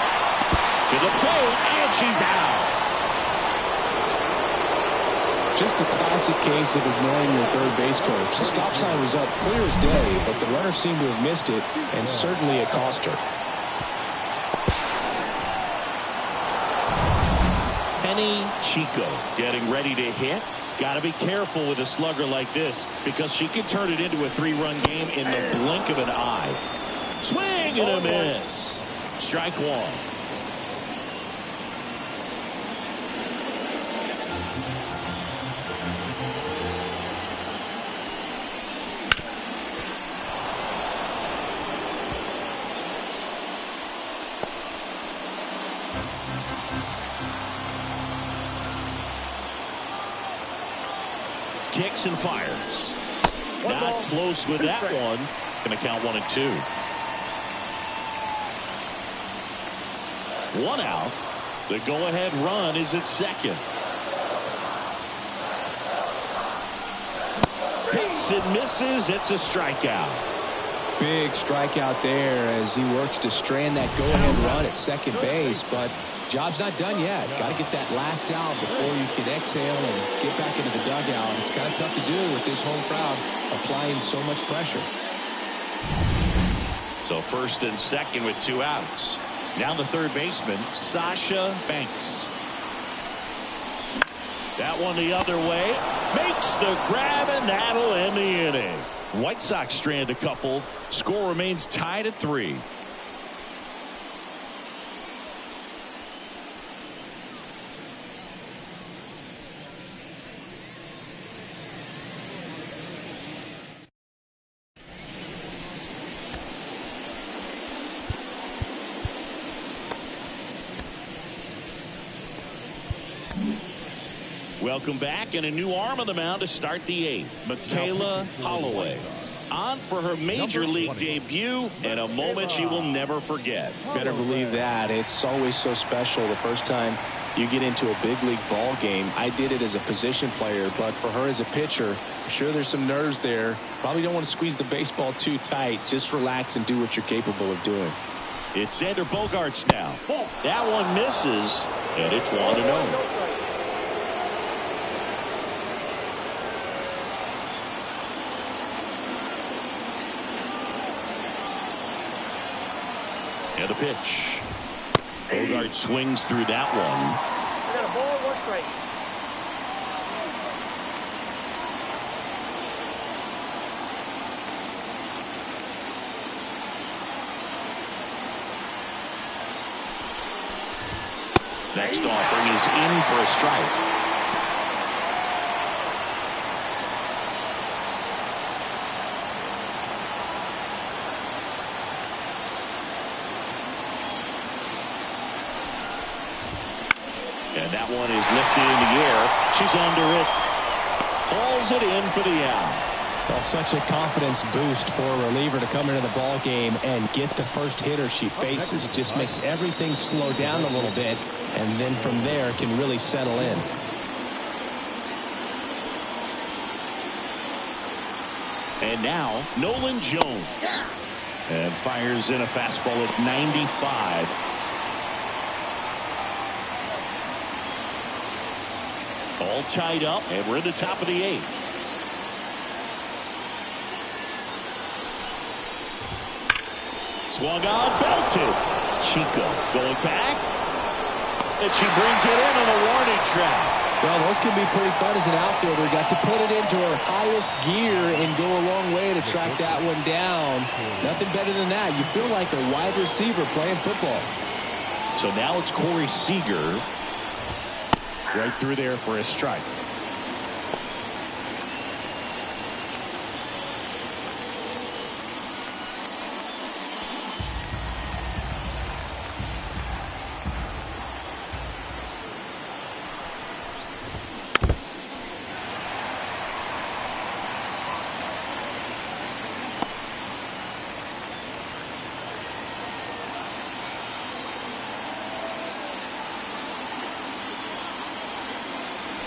To the plate, and she's out. Just a classic case of ignoring your third base coach. The stop sign was up clear as day, but the runner seemed to have missed it, and certainly it cost her. Penny Chico getting ready to hit. Got to be careful with a slugger like this because she can turn it into a 3-run game in the blink of an eye. Swing and a miss. Strike one. Kicks and fires. Not close with that one. Going to count 1-2. 1 out. The go-ahead run is at second. Hits and misses. It's a strikeout. Big strikeout there as he works to strand that go-ahead run at second base, but job's not done yet. Got to get that last out before you can exhale and get back into the dugout. It's kind of tough to do with this home crowd applying so much pressure. So first and second with 2 outs. Now the third baseman, Sasha Banks. That one the other way. Makes the grab, and that'll end the inning. White Sox strand a couple. Score remains tied at 3. Welcome back, and a new arm on the mound to start the 8th. Michaela Holloway on for her major league debut, and a moment she will never forget. Better believe that. It's always so special the first time you get into a big league ball game. I did it as a position player, but for her as a pitcher, I'm sure there's some nerves there. Probably don't want to squeeze the baseball too tight. Just relax and do what you're capable of doing. It's Xander Bogaerts now. That one misses, and it's 1-0. And a pitch. Bogaerts swings through that one. We got a ball, 1 strike. Next offering is in for a strike. And that one is lifted in the air. She's under it. Hauls it in for the out. Well, such a confidence boost for a reliever to come into the ball game and get the first hitter she faces. Just makes everything slow down a little bit, and then from there can really settle in. And now Nolan Jones. And fires in a fastball at 95. All tied up, and we're in the top of the 8th. Swung on, belted. Chico going back. And she brings it in on a warning track. Well, those can be pretty fun as an outfielder. Got to put it into her highest gear and go a long way to track that one down. Nothing better than that. You feel like a wide receiver playing football. So now it's Corey Seager right through there for a strike.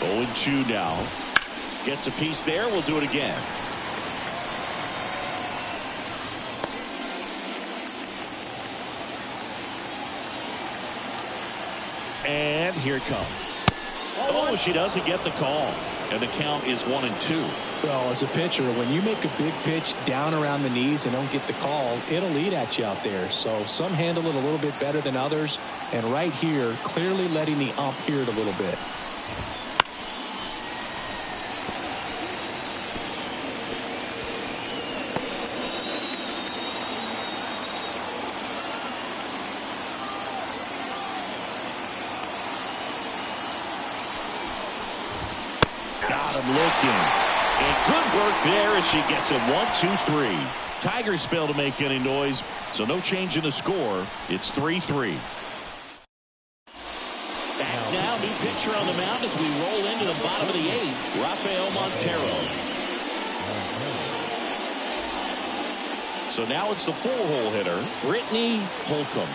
Oh, 0-2 now. Gets a piece there. We'll do it again. And here it comes. Oh, she doesn't get the call. And the count is 1-2. Well, as a pitcher, when you make a big pitch down around the knees and don't get the call, it'll eat at you out there. So some handle it a little bit better than others. And right here, clearly letting the ump hear it a little bit. Looking, and good work there as she gets it 1-2-3. Tigers fail to make any noise, so no change in the score. It's 3-3. Back now, new pitcher on the mound as we roll into the bottom of the 8th. Rafael Montero. So now it's the 4-hole hitter, Brittany Holcomb.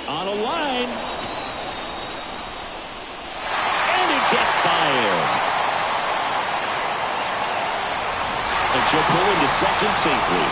On a line. Gets by him. And she'll pull into second safely.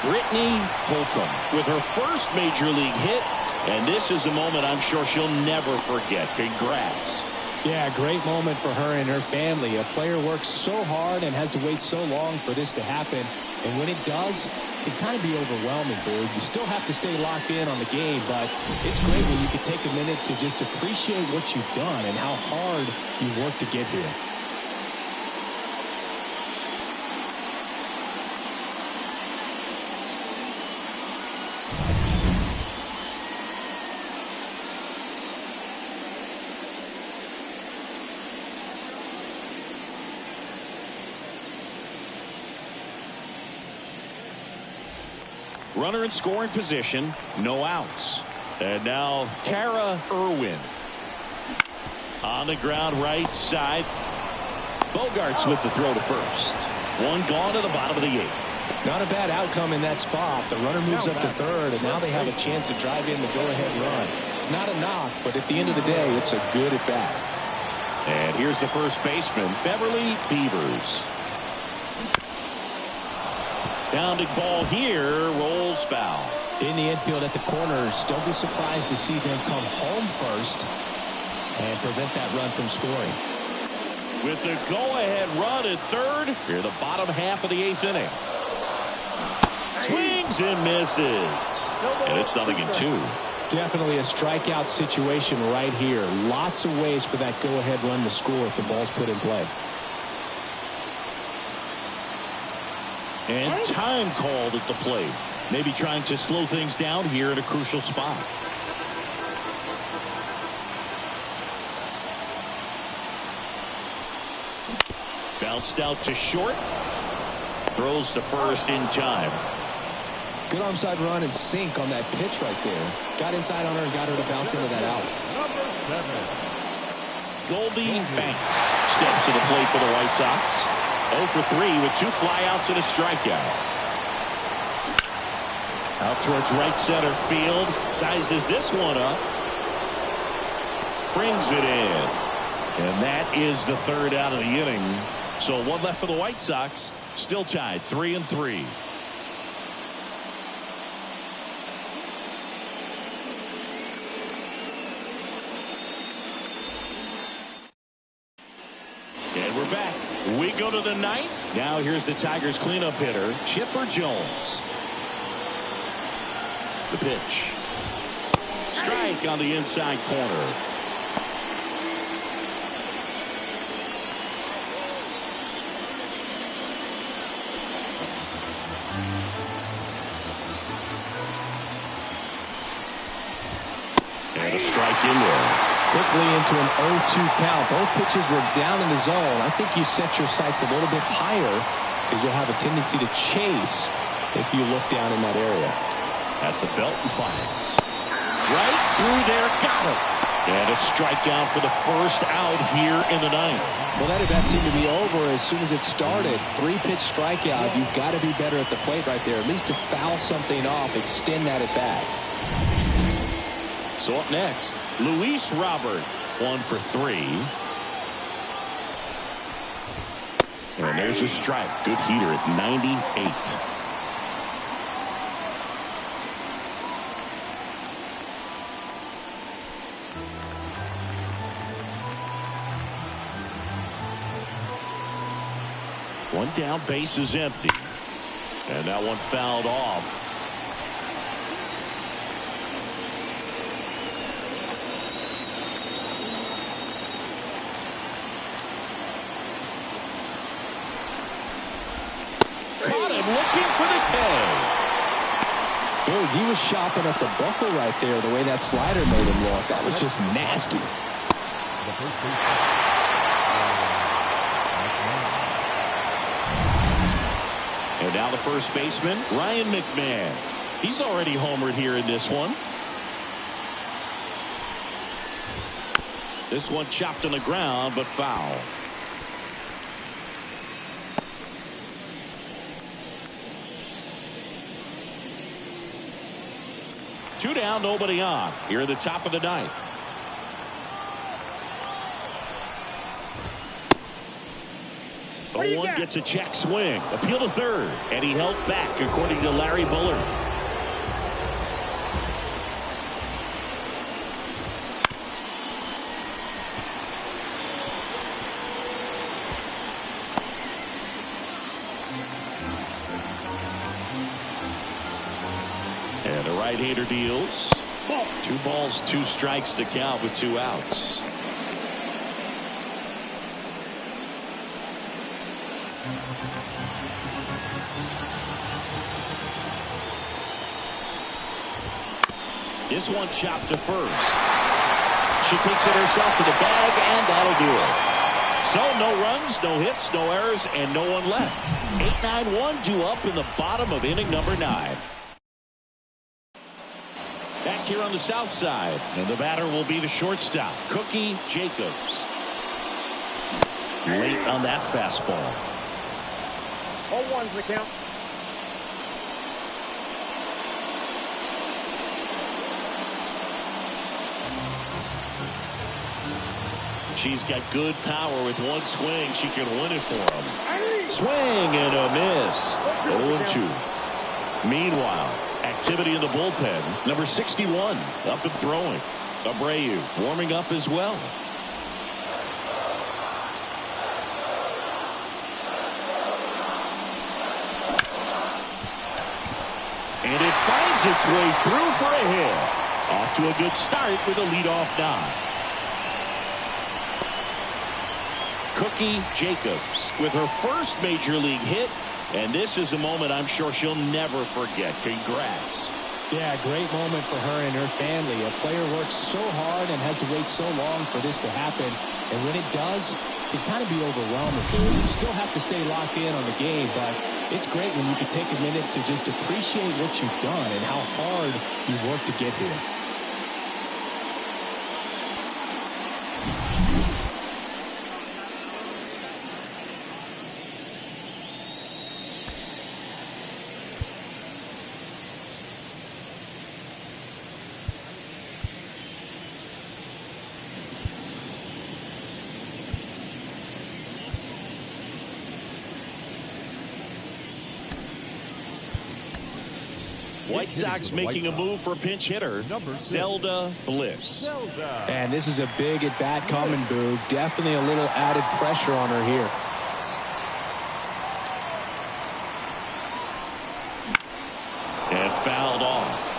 Brittany Holcomb with her first major league hit. And this is a moment I'm sure she'll never forget. Congrats. Yeah, great moment for her and her family. A player works so hard and has to wait so long for this to happen. And when it does, it can kind of be overwhelming, Boog. You still have to stay locked in on the game, but it's great when you can take a minute to just appreciate what you've done and how hard you worked to get here. Runner in scoring position, no outs. And now Kara Irwin on the ground right side. Bogarts with the throw to first. One gone to the bottom of the 8th. Not a bad outcome in that spot. The runner moves up to third, and now they have a chance to drive in the go-ahead run. It's not a knock, but at the end of the day, it's a good at-bat. And here's the first baseman, Beverly Beavers. Pounding ball here, rolls foul. In the infield at the corners, don't be surprised to see them come home first and prevent that run from scoring. With the go-ahead run at third, here the bottom half of the 8th inning. Swings and misses. And it's 0-2. Definitely a strikeout situation right here. Lots of ways for that go-ahead run to score if the ball's put in play. And time called at the plate. Maybe trying to slow things down here at a crucial spot. Bounced out to short. Throws to first in time. Good arm-side run and sink on that pitch right there. Got inside on her and got her to bounce into that out. Goldie Banks steps to the plate for the White Sox. 0 for 3 with 2 flyouts and a strikeout. Out towards right center field. Sizes this one up. brings it in. And that is the third out of the inning. So one left for the White Sox. Still tied 3-3. And we're back. We go to the ninth. Now here's the Tigers cleanup hitter, Chipper Jones. The pitch. Strike on the inside corner. And a strike in there. Quickly into an 0-2 count. Both pitches were down in the zone. I think you set your sights a little bit higher because you'll have a tendency to chase if you look down in that area. At the belt and fires. Right through there. Got him. And a strikeout for the first out here in the ninth. Well, that at-bat seemed to be over as soon as it started. 3-pitch strikeout. You've got to be better at the plate right there. At least to foul something off, extend that at-bat. So up next, Luis Robert, 1 for 3. And there's a strike. Good heater at 98. One down, base is empty. And that one fouled off. Looking for the K. Dude, he was shopping at the buckle right there, the way that slider made him look. That was just nasty. And now the first baseman, Ryan McMahon. He's already homered here in this one. This one chopped on the ground, but foul. Two down, nobody on. Here at the top of the ninth. Oh, one gets a check swing. Appeal to third. And he held back, according to Larry Bullard. And the right-hander deals. 2 balls, 2 strikes to count with 2 outs. This one chopped to first. She takes it herself to the bag, and that'll do it. So no runs, no hits, no errors, and no one left. 8-9-1 due up in the bottom of inning number 9. Back here on the south side, and the batter will be the shortstop, Cookie Jacobs. Late on that fastball. 0-1's the count. She's got good power. With one swing, she can win it for him. Swing and a miss. 0-2. Meanwhile, activity in the bullpen. Number 61 up and throwing. Abreu warming up as well. And it finds its way through for a hit. Off to a good start with a leadoff nod. Cookie Jacobs with her first major league hit, and this is a moment I'm sure she'll never forget. Congrats. Yeah, great moment for her and her family. A player works so hard and has to wait so long for this to happen, and when it does, it can kind of be overwhelming. You still have to stay locked in on the game, but it's great when you can take a minute to just appreciate what you've done and how hard you worked to get here. White Sox making a move for pinch hitter Zelda Bliss. And this is a big at bat coming, Boog. Definitely a little added pressure on her here. And fouled off.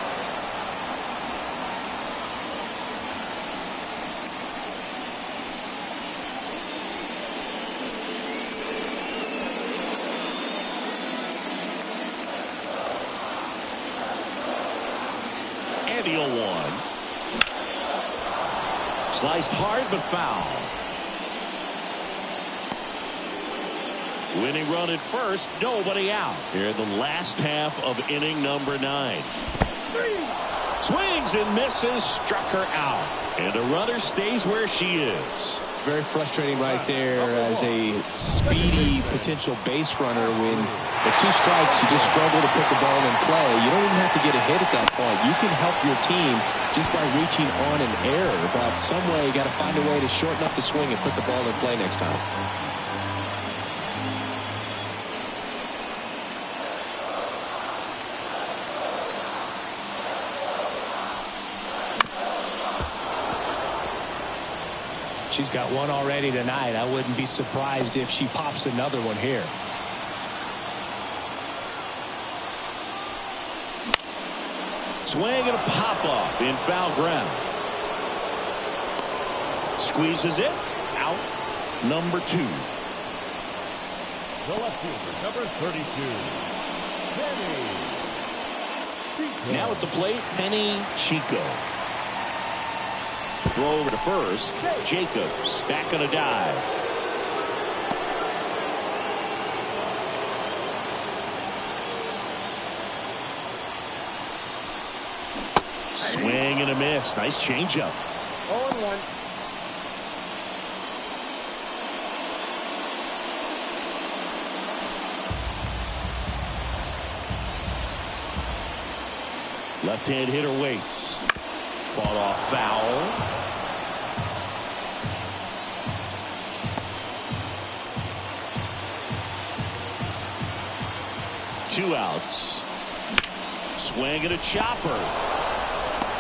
And the 0-1. Sliced hard but foul. Winning run at first, nobody out. Here in the last half of inning number 9. Swings and misses, struck her out. And the runner stays where she is. Very frustrating right there as a speedy potential base runner. When the 2 strikes, you just struggle to put the ball in play. You don't even have to get a hit at that point. You can help your team just by reaching on an error. But some way, you got to find a way to shorten up the swing and put the ball in play next time. She's got one already tonight. I wouldn't be surprised if she pops another one here. Swing and a pop-up in foul ground. Squeezes it. Out. Number 2. The left fielder, number 32, Penny Chico. Now at the plate, Penny Chico. Throw over to first. Jacobs back on a dive. Swing and a miss. Nice changeup. 0-1. Left-hand hitter waits. Fought off foul. 2 outs. Swing and a chopper.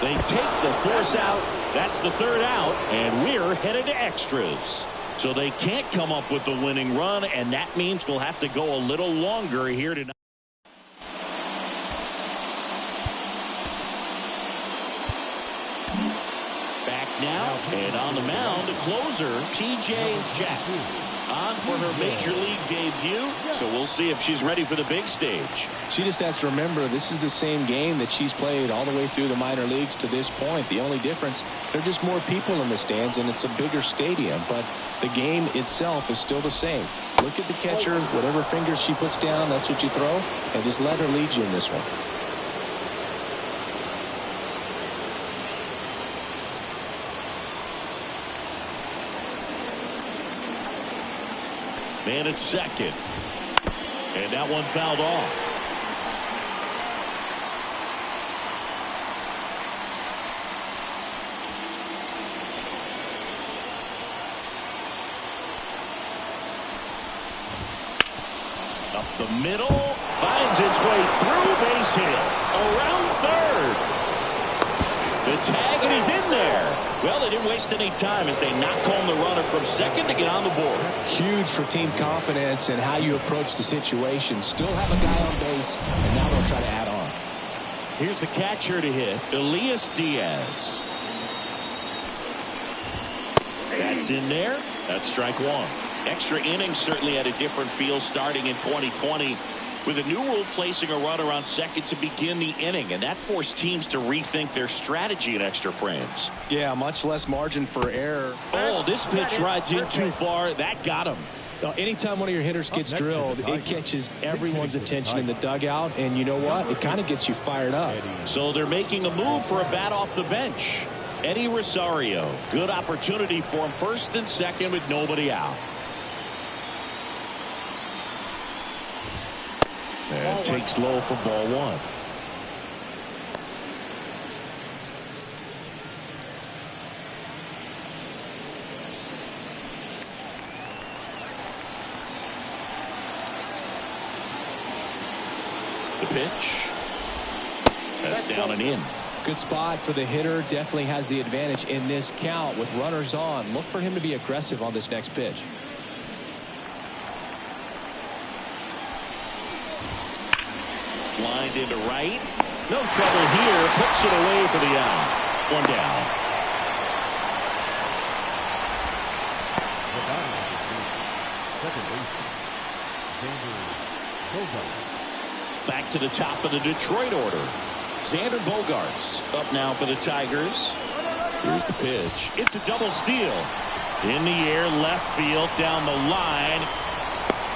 They take the force out. That's the 3rd out, and we're headed to extras. So they can't come up with the winning run, and that means we'll have to go a little longer here tonight. Back now, and on the mound, the closer, P.J. Jack. On for her major league debut, so we'll see if she's ready for the big stage. She just has to remember this is the same game that she's played all the way through the minor leagues to this point. The only difference, there are just more people in the stands and it's a bigger stadium, but the game itself is still the same. Look at the catcher, whatever fingers she puts down, that's what you throw, and just let her lead you in this one. Man at second. And that one fouled off. Up the middle. Finds its way through base hit. Around third. The tag, and he's in there. Well, they didn't waste any time as they knock home the runner from second to get on the board. Huge for team confidence and how you approach the situation. Still have a guy on base, and now they'll try to add on. Here's the catcher to hit, Elias Diaz. That's in there. That's strike 1. Extra innings certainly had a different feel starting in 2020. With a new rule placing a runner on second to begin the inning, and that forced teams to rethink their strategy in extra frames. Yeah, much less margin for error. Oh, this pitch rides in too far. That got him. Anytime one of your hitters gets drilled, it catches everyone's attention in the dugout, and you know what? It kind of gets you fired up. So they're making a move for a bat off the bench. Eddie Rosario. Good opportunity for him first and second with nobody out. And takes low for ball 1. The pitch. That's down and in. Good spot for the hitter. Definitely has the advantage in this count with runners on. Look for him to be aggressive on this next pitch. Lined into right. No trouble here. Puts it away for the out. One down. Back to the top of the Detroit order. Xander Bogaerts up now for the Tigers. Here's the pitch. It's a double steal. In the air, left field, down the line.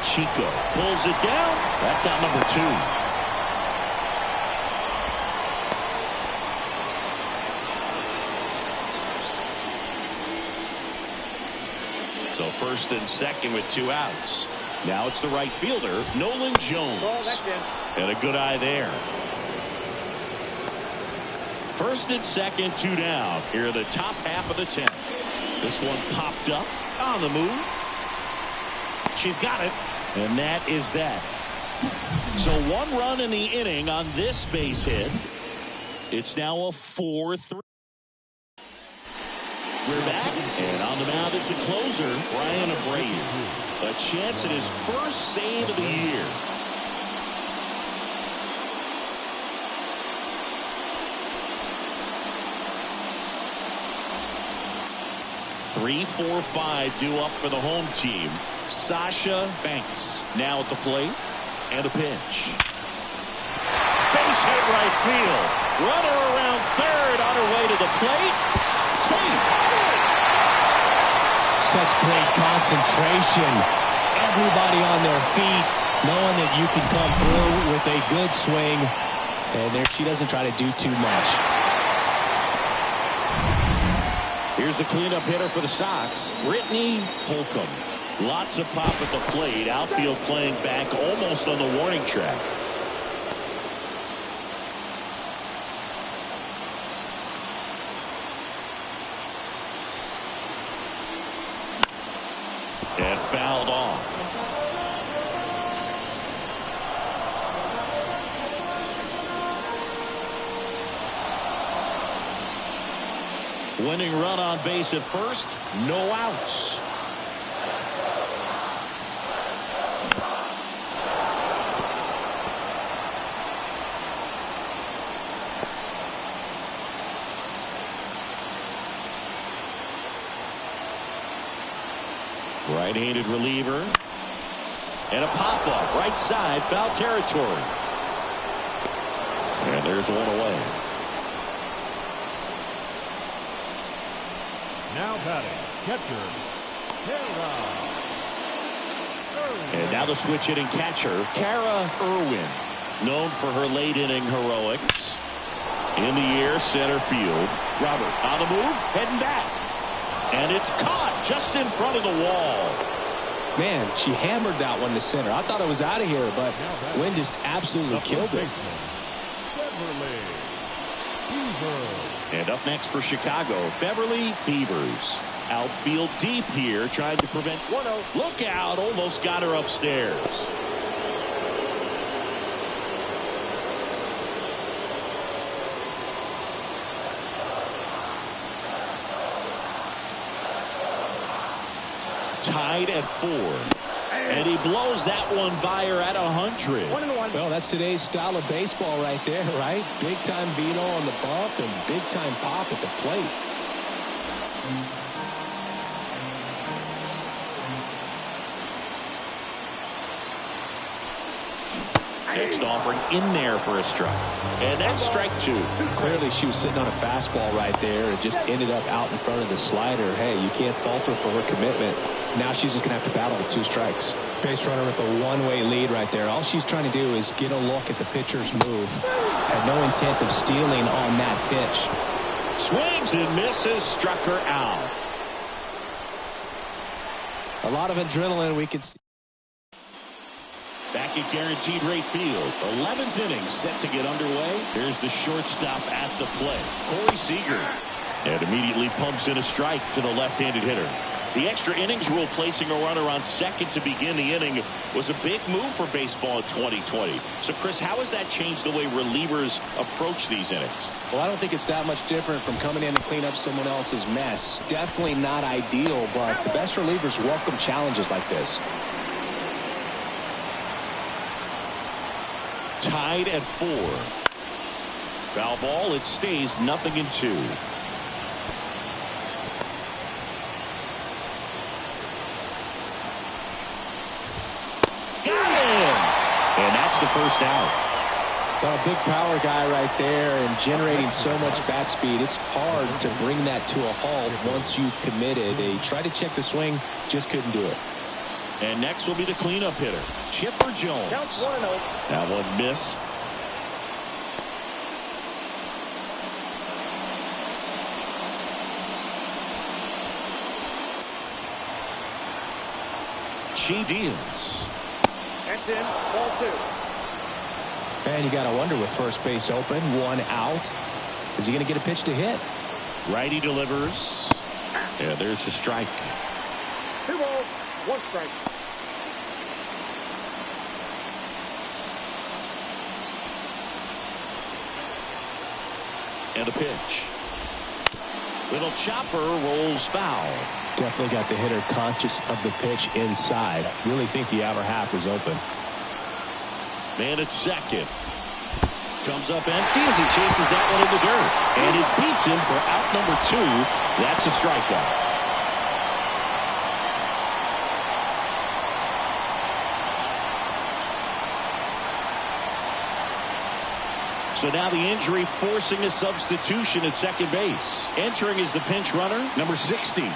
Chico pulls it down. That's out number 2. So first and second with 2 outs. Now it's the right fielder, Nolan Jones. And a good eye there. First and second, 2 down. Here are the top half of the 10th. This one popped up on the move. She's got it. And that is that. So 1 run in the inning on this base hit. It's now a 4-3. We're back, and on the mound is the closer, Brian Abreu. A chance at his first save of the year. Three, 4, 5 due up for the home team. Sasha Banks now at the plate, and a pitch. Base hit right field. Runner around third on her way to the plate. Safe. Such great concentration. Everybody on their feet, knowing that you can come through with a good swing. And there she doesn't try to do too much. Here's the cleanup hitter for the Sox, Brittany Holcomb. Lots of pop at the plate. Outfield playing back almost on the warning track. And fouled off. Winning run on base at first. No outs. Right-handed reliever. And a pop-up. Right side. Foul territory. And there's one away. Now batting, catcher, Kara Irwin. And now the switch hitting catcher, Kara Irwin. Known for her late inning heroics. In the air, center field. Robert on the move, heading back. And it's caught just in front of the wall. Man, she hammered that one to center. I thought it was out of here, but Wynn just absolutely killed it. And up next for Chicago, Beverly Beavers. Outfield deep here, trying to prevent 1-0. Look out, almost got her upstairs. Tied at 4. And he blows that one by her at 100. 1-1. Well, that's today's style of baseball right there, right? Big time velo on the bump and big time pop at the plate. Next offering in there for a strike. And that's strike 2. Clearly she was sitting on a fastball right there and just ended up out in front of the slider. Hey, you can't fault her for her commitment. Now she's just going to have to battle with 2 strikes. Base runner with a one-way lead right there. All she's trying to do is get a look at the pitcher's move. Had no intent of stealing on that pitch. Swings and misses, struck her out. A lot of adrenaline we can see. Back at Guaranteed Rate Field. 11th inning set to get underway. Here's the shortstop at the plate, Corey Seager. And immediately pumps in a strike to the left-handed hitter. The extra innings rule placing a runner on second to begin the inning was a big move for baseball in 2020. So, Chris, how has that changed the way relievers approach these innings? Well, I don't think it's that much different from coming in to clean up someone else's mess. Definitely not ideal, but the best relievers welcome challenges like this. Tied at 4. Foul ball. It stays 0-2. And that's the first out. Well, a big power guy right there and generating so much bat speed. It's hard to bring that to a halt once you've committed. They tried to check the swing, just couldn't do it. And next will be the cleanup hitter, Chipper Jones. Counts 1-0. That one missed. She deals. That's in. Ball 2. And you got to wonder with first base open, 1 out. Is he going to get a pitch to hit? Righty delivers. Yeah, there's the strike. 2 balls, 1 strike. And a pitch. Little chopper rolls foul. Definitely got the hitter conscious of the pitch inside. Really think the outer half is open. Man at second. Comes up empty as he chases that one in the dirt. And it beats him for out number 2. That's a strikeout. So now the injury forcing a substitution at second base. Entering is the pinch runner, number 60.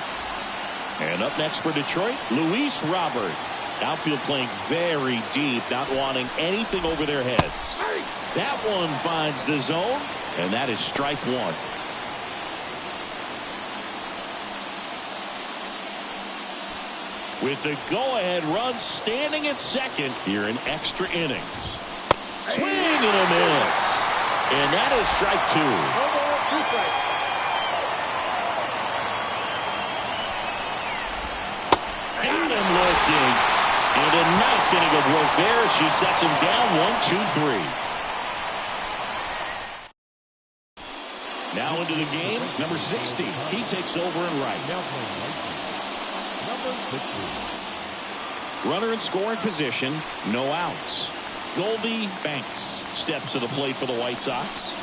And up next for Detroit, Luis Robert. Outfield playing very deep, not wanting anything over their heads. That one finds the zone, and that is strike 1. With the go-ahead run standing at second here in extra innings. Swing and a miss. And that is strike 2. No ball, 2 strikes. Got him looking. And a nice inning of work there. She sets him down 1-2-3. Now into the game, number 60. He takes over and right. Number 60. Runner in scoring position, no outs. Goldie Banks steps to the plate for the White Sox.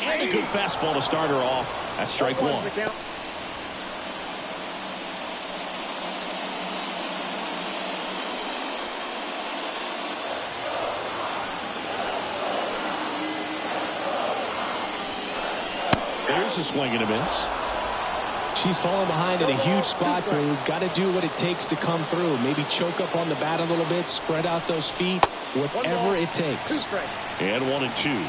And a good fastball to start her off. That's strike 1. There's a swing and a miss. She's falling behind in a huge spot, Boo. Got to do what it takes to come through. Maybe choke up on the bat a little bit, spread out those feet, whatever it takes. And 1-2.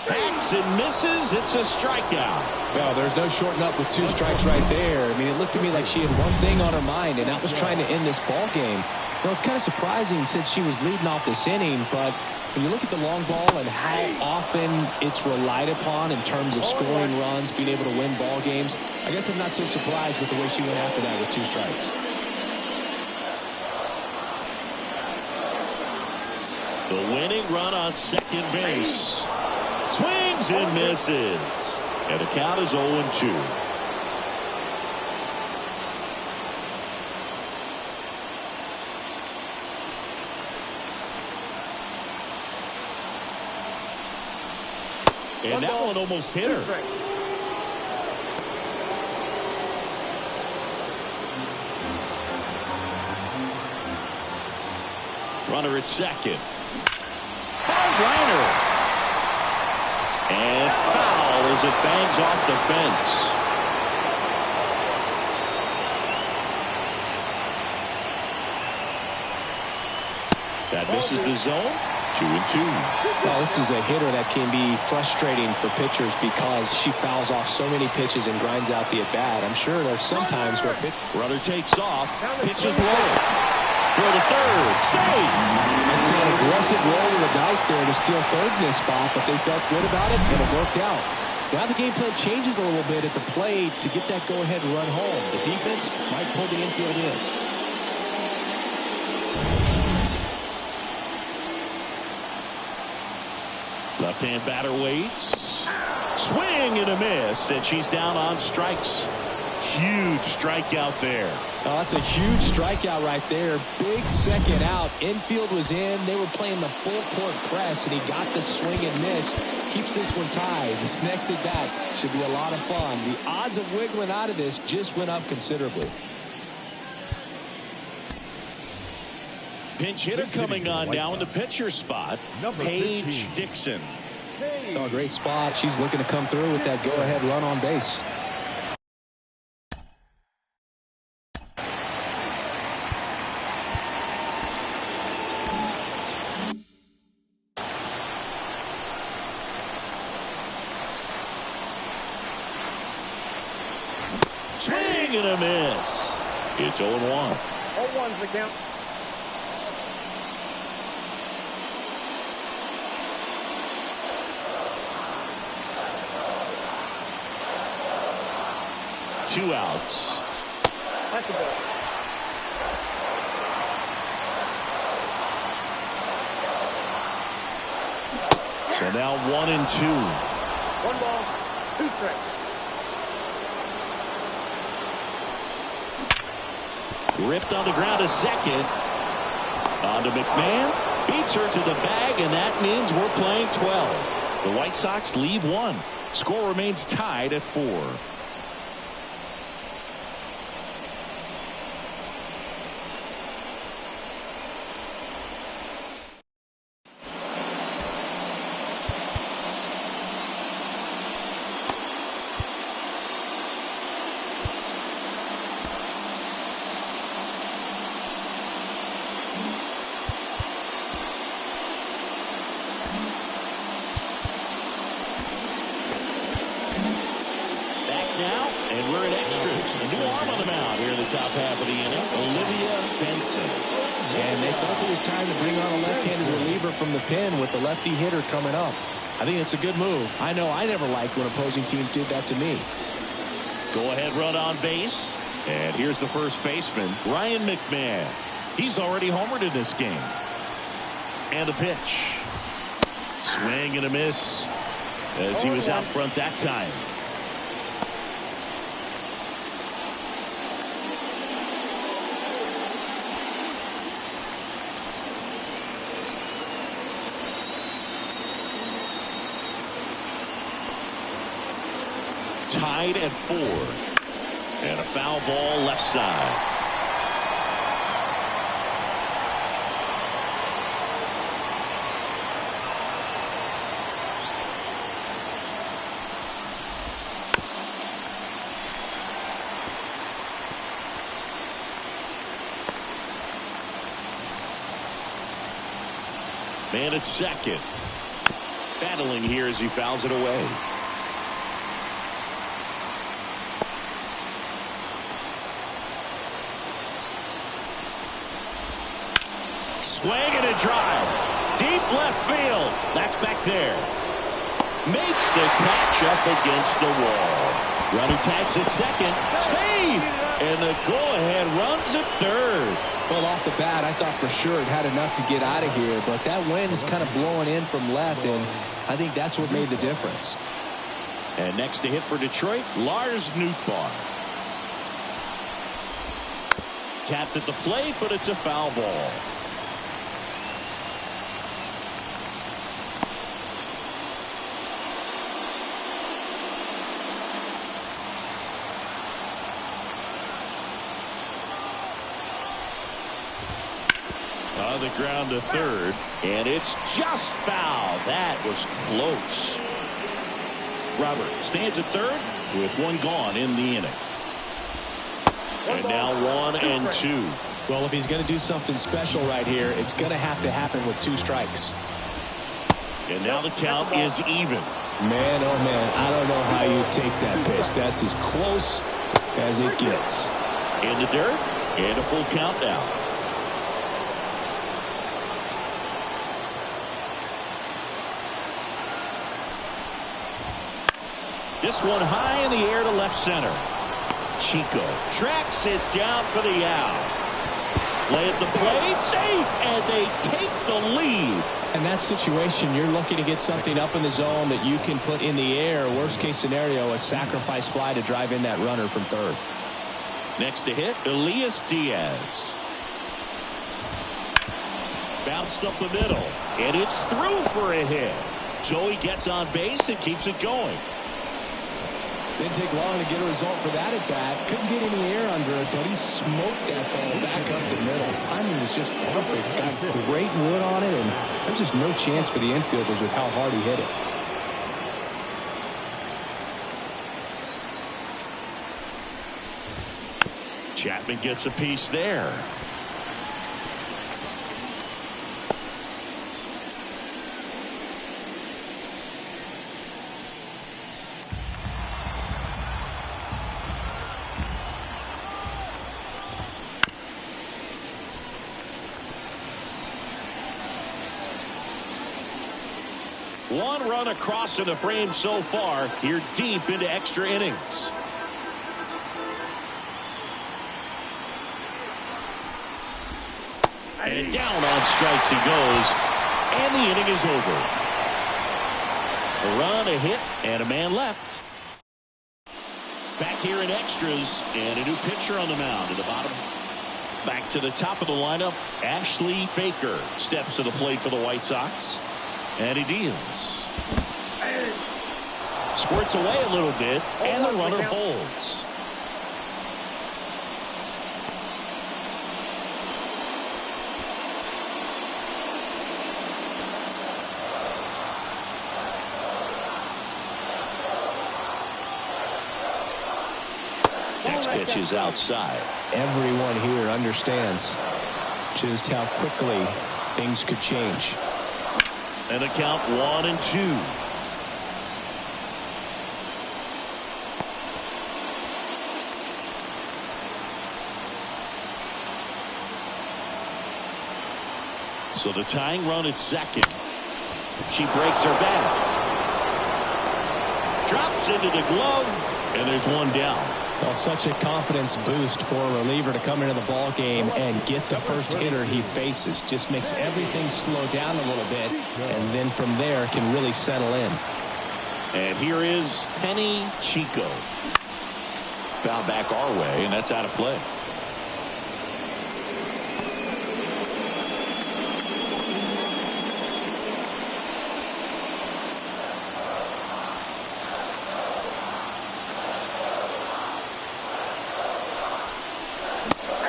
Hacks and misses. It's a strikeout. Well, there's no shorting up with 2 strikes right there. I mean, it looked to me like she had one thing on her mind, and that was trying to end this ball game. Well, it's kind of surprising since she was leading off this inning, but when you look at the long ball and how often it's relied upon in terms of scoring runs, being able to win ball games, I guess I'm not so surprised with the way she went after that with 2 strikes. The winning run on second base. Swings and misses. And the count is 0-2. And that one almost hit her. Runner at second. Hard liner. And foul as it bangs off the fence. That misses the zone. 2-2. Well, this is a hitter that can be frustrating for pitchers because she fouls off so many pitches and grinds out the at-bat. I'm sure there's some times where runner takes off, pitches low. Throw to third, safe. It's an aggressive roll of the dice there to steal third in this spot, but they felt good about it, and it worked out. Now the game plan changes a little bit at the plate to get that go-ahead run home. The defense might pull the infield in. Left-hand batter waits. Swing and a miss, and she's down on strikes. Huge strikeout there. Oh, that's a huge strikeout right there. Big second out. Infield was in. They were playing the full court press, and he got the swing and miss. Keeps this one tied. This next at bat should be a lot of fun. The odds of wiggling out of this just went up considerably. Pinch hitter coming on now in the pitcher spot. Paige Dixon. Oh, great spot. She's looking to come through with that go-ahead run on base. Swing and a miss. It's 0-1. 0-1's the count. Two outs. That's a ball. So now 1-2. 1 ball, 2 strikes. Ripped on the ground to second. On to McMahon. Beats her to the bag, and that means we're playing 12. The White Sox lead 1. Score remains tied at 4. Top half of the inning, Olivia Benson. And they thought it was time to bring on a left-handed reliever from the pen with the lefty hitter coming up. I think it's a good move. I know I never liked when opposing teams did that to me. Go ahead run on base. And here's the first baseman, Ryan McMahon. He's already homered in this game. And a pitch. Swing and a miss as he was out front that time. Tied at 4. And a foul ball left side. Man at second. Battling here as he fouls it away. Swing and a drive. Deep left field. That's back there. Makes the catch up against the wall. Running tags at second. Save! And the go-ahead runs at third. Well, off the bat, I thought for sure it had enough to get out of here, but that wind is kind of blowing in from left, and I think that's what made the difference. And next to hit for Detroit, Lars Nootbaar. Tapped at the plate, but it's a foul ball. On the ground to third, and it's just foul. That was close. Robert stands at third with one gone in the inning. And now 1-2. Well, if he's going to do something special right here, it's going to have to happen with 2 strikes. And now the count is even. Man, oh man, I don't know how you take that pitch. That's as close as it gets. In the dirt, and a full count now. This one high in the air to left center. Chico tracks it down for the out. Lay at the plate, safe, and they take the lead. In that situation, you're looking to get something up in the zone that you can put in the air. Worst case scenario, a sacrifice fly to drive in that runner from third. Next to hit, Elias Diaz. Bounced up the middle, and it's through for a hit. Joey gets on base and keeps it going. Didn't take long to get a result for that at bat. Couldn't get any air under it, but he smoked that ball back up the middle. Timing was just perfect. Got great wood on it, and there's just no chance for the infielders with how hard he hit it. Chapman gets a piece there. One run across in the frame so far. Here deep into extra innings. And down on strikes he goes. And the inning is over. A run, a hit, and a man left. Back here in extras, and a new pitcher on the mound at the bottom. Back to the top of the lineup, Ashley Baker steps to the plate for the White Sox. And he deals. Squirts away a little bit, and the runner holds. Next pitch is outside. Everyone here understands just how quickly things could change. And a count 1-2. So the tying run at second. She breaks her back. Drops into the glove, and there's one down. Well, such a confidence boost for a reliever to come into the ball game and get the first hitter he faces. Just makes everything slow down a little bit, and then from there can really settle in. And here is Penny Chico. Foul back our way, and that's out of play.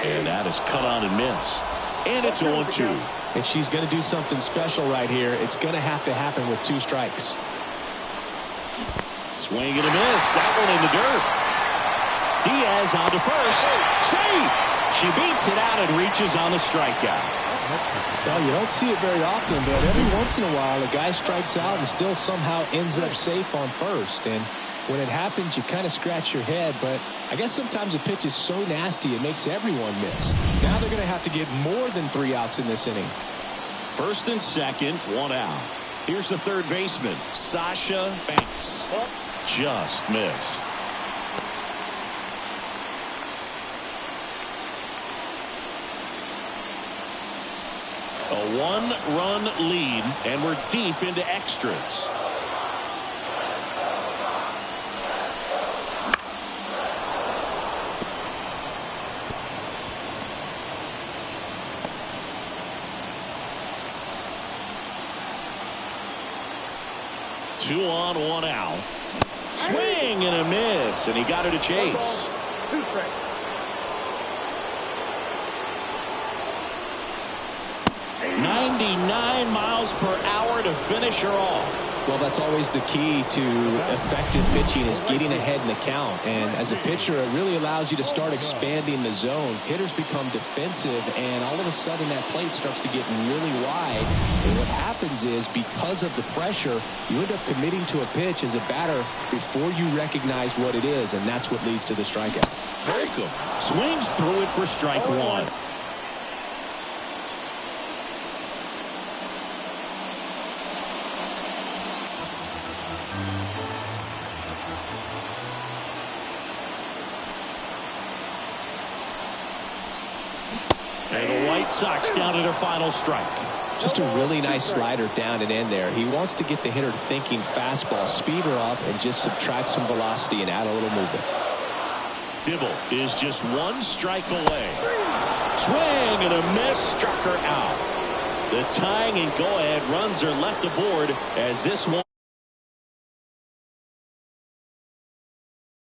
And that is cut on and missed. And it's 0-2. If she's going to do something special right here, it's going to happen with 2 strikes. Swing and a miss. That one in the dirt. Diaz on to first. Safe. She beats it out and reaches on the strikeout. Well, you don't see it very often, but every once in a while, a guy strikes out and still somehow ends up safe on first. And when it happens, you kind of scratch your head, but I guess sometimes a pitch is so nasty it makes everyone miss. Now they're going to have to get more than 3 outs in this inning. First and second, 1 out. Here's the third baseman, Sasha Banks. Just missed. A 1-run lead, and we're deep into extras. Two on, 1 out. Swing and a miss, and he got it to Chase. 2 strikes. .99 miles per hour to finish her off. Well, that's always the key to effective pitching, is getting ahead in the count. And as a pitcher, it really allows you to start expanding the zone. Hitters become defensive, and all of a sudden that plate starts to get really wide. And what happens is, because of the pressure, you end up committing to a pitch as a batter before you recognize what it is, and that's what leads to the strikeout. Holcomb swings through it for strike 1. And the White Sox down to their final strike. Just a really nice slider down and in there. He wants to get the hitter thinking fastball, speed her up, and just subtract some velocity and add a little movement. Dibble is just one strike away. Swing and a miss, struck her out. The tying and go-ahead runs are left aboard as this one.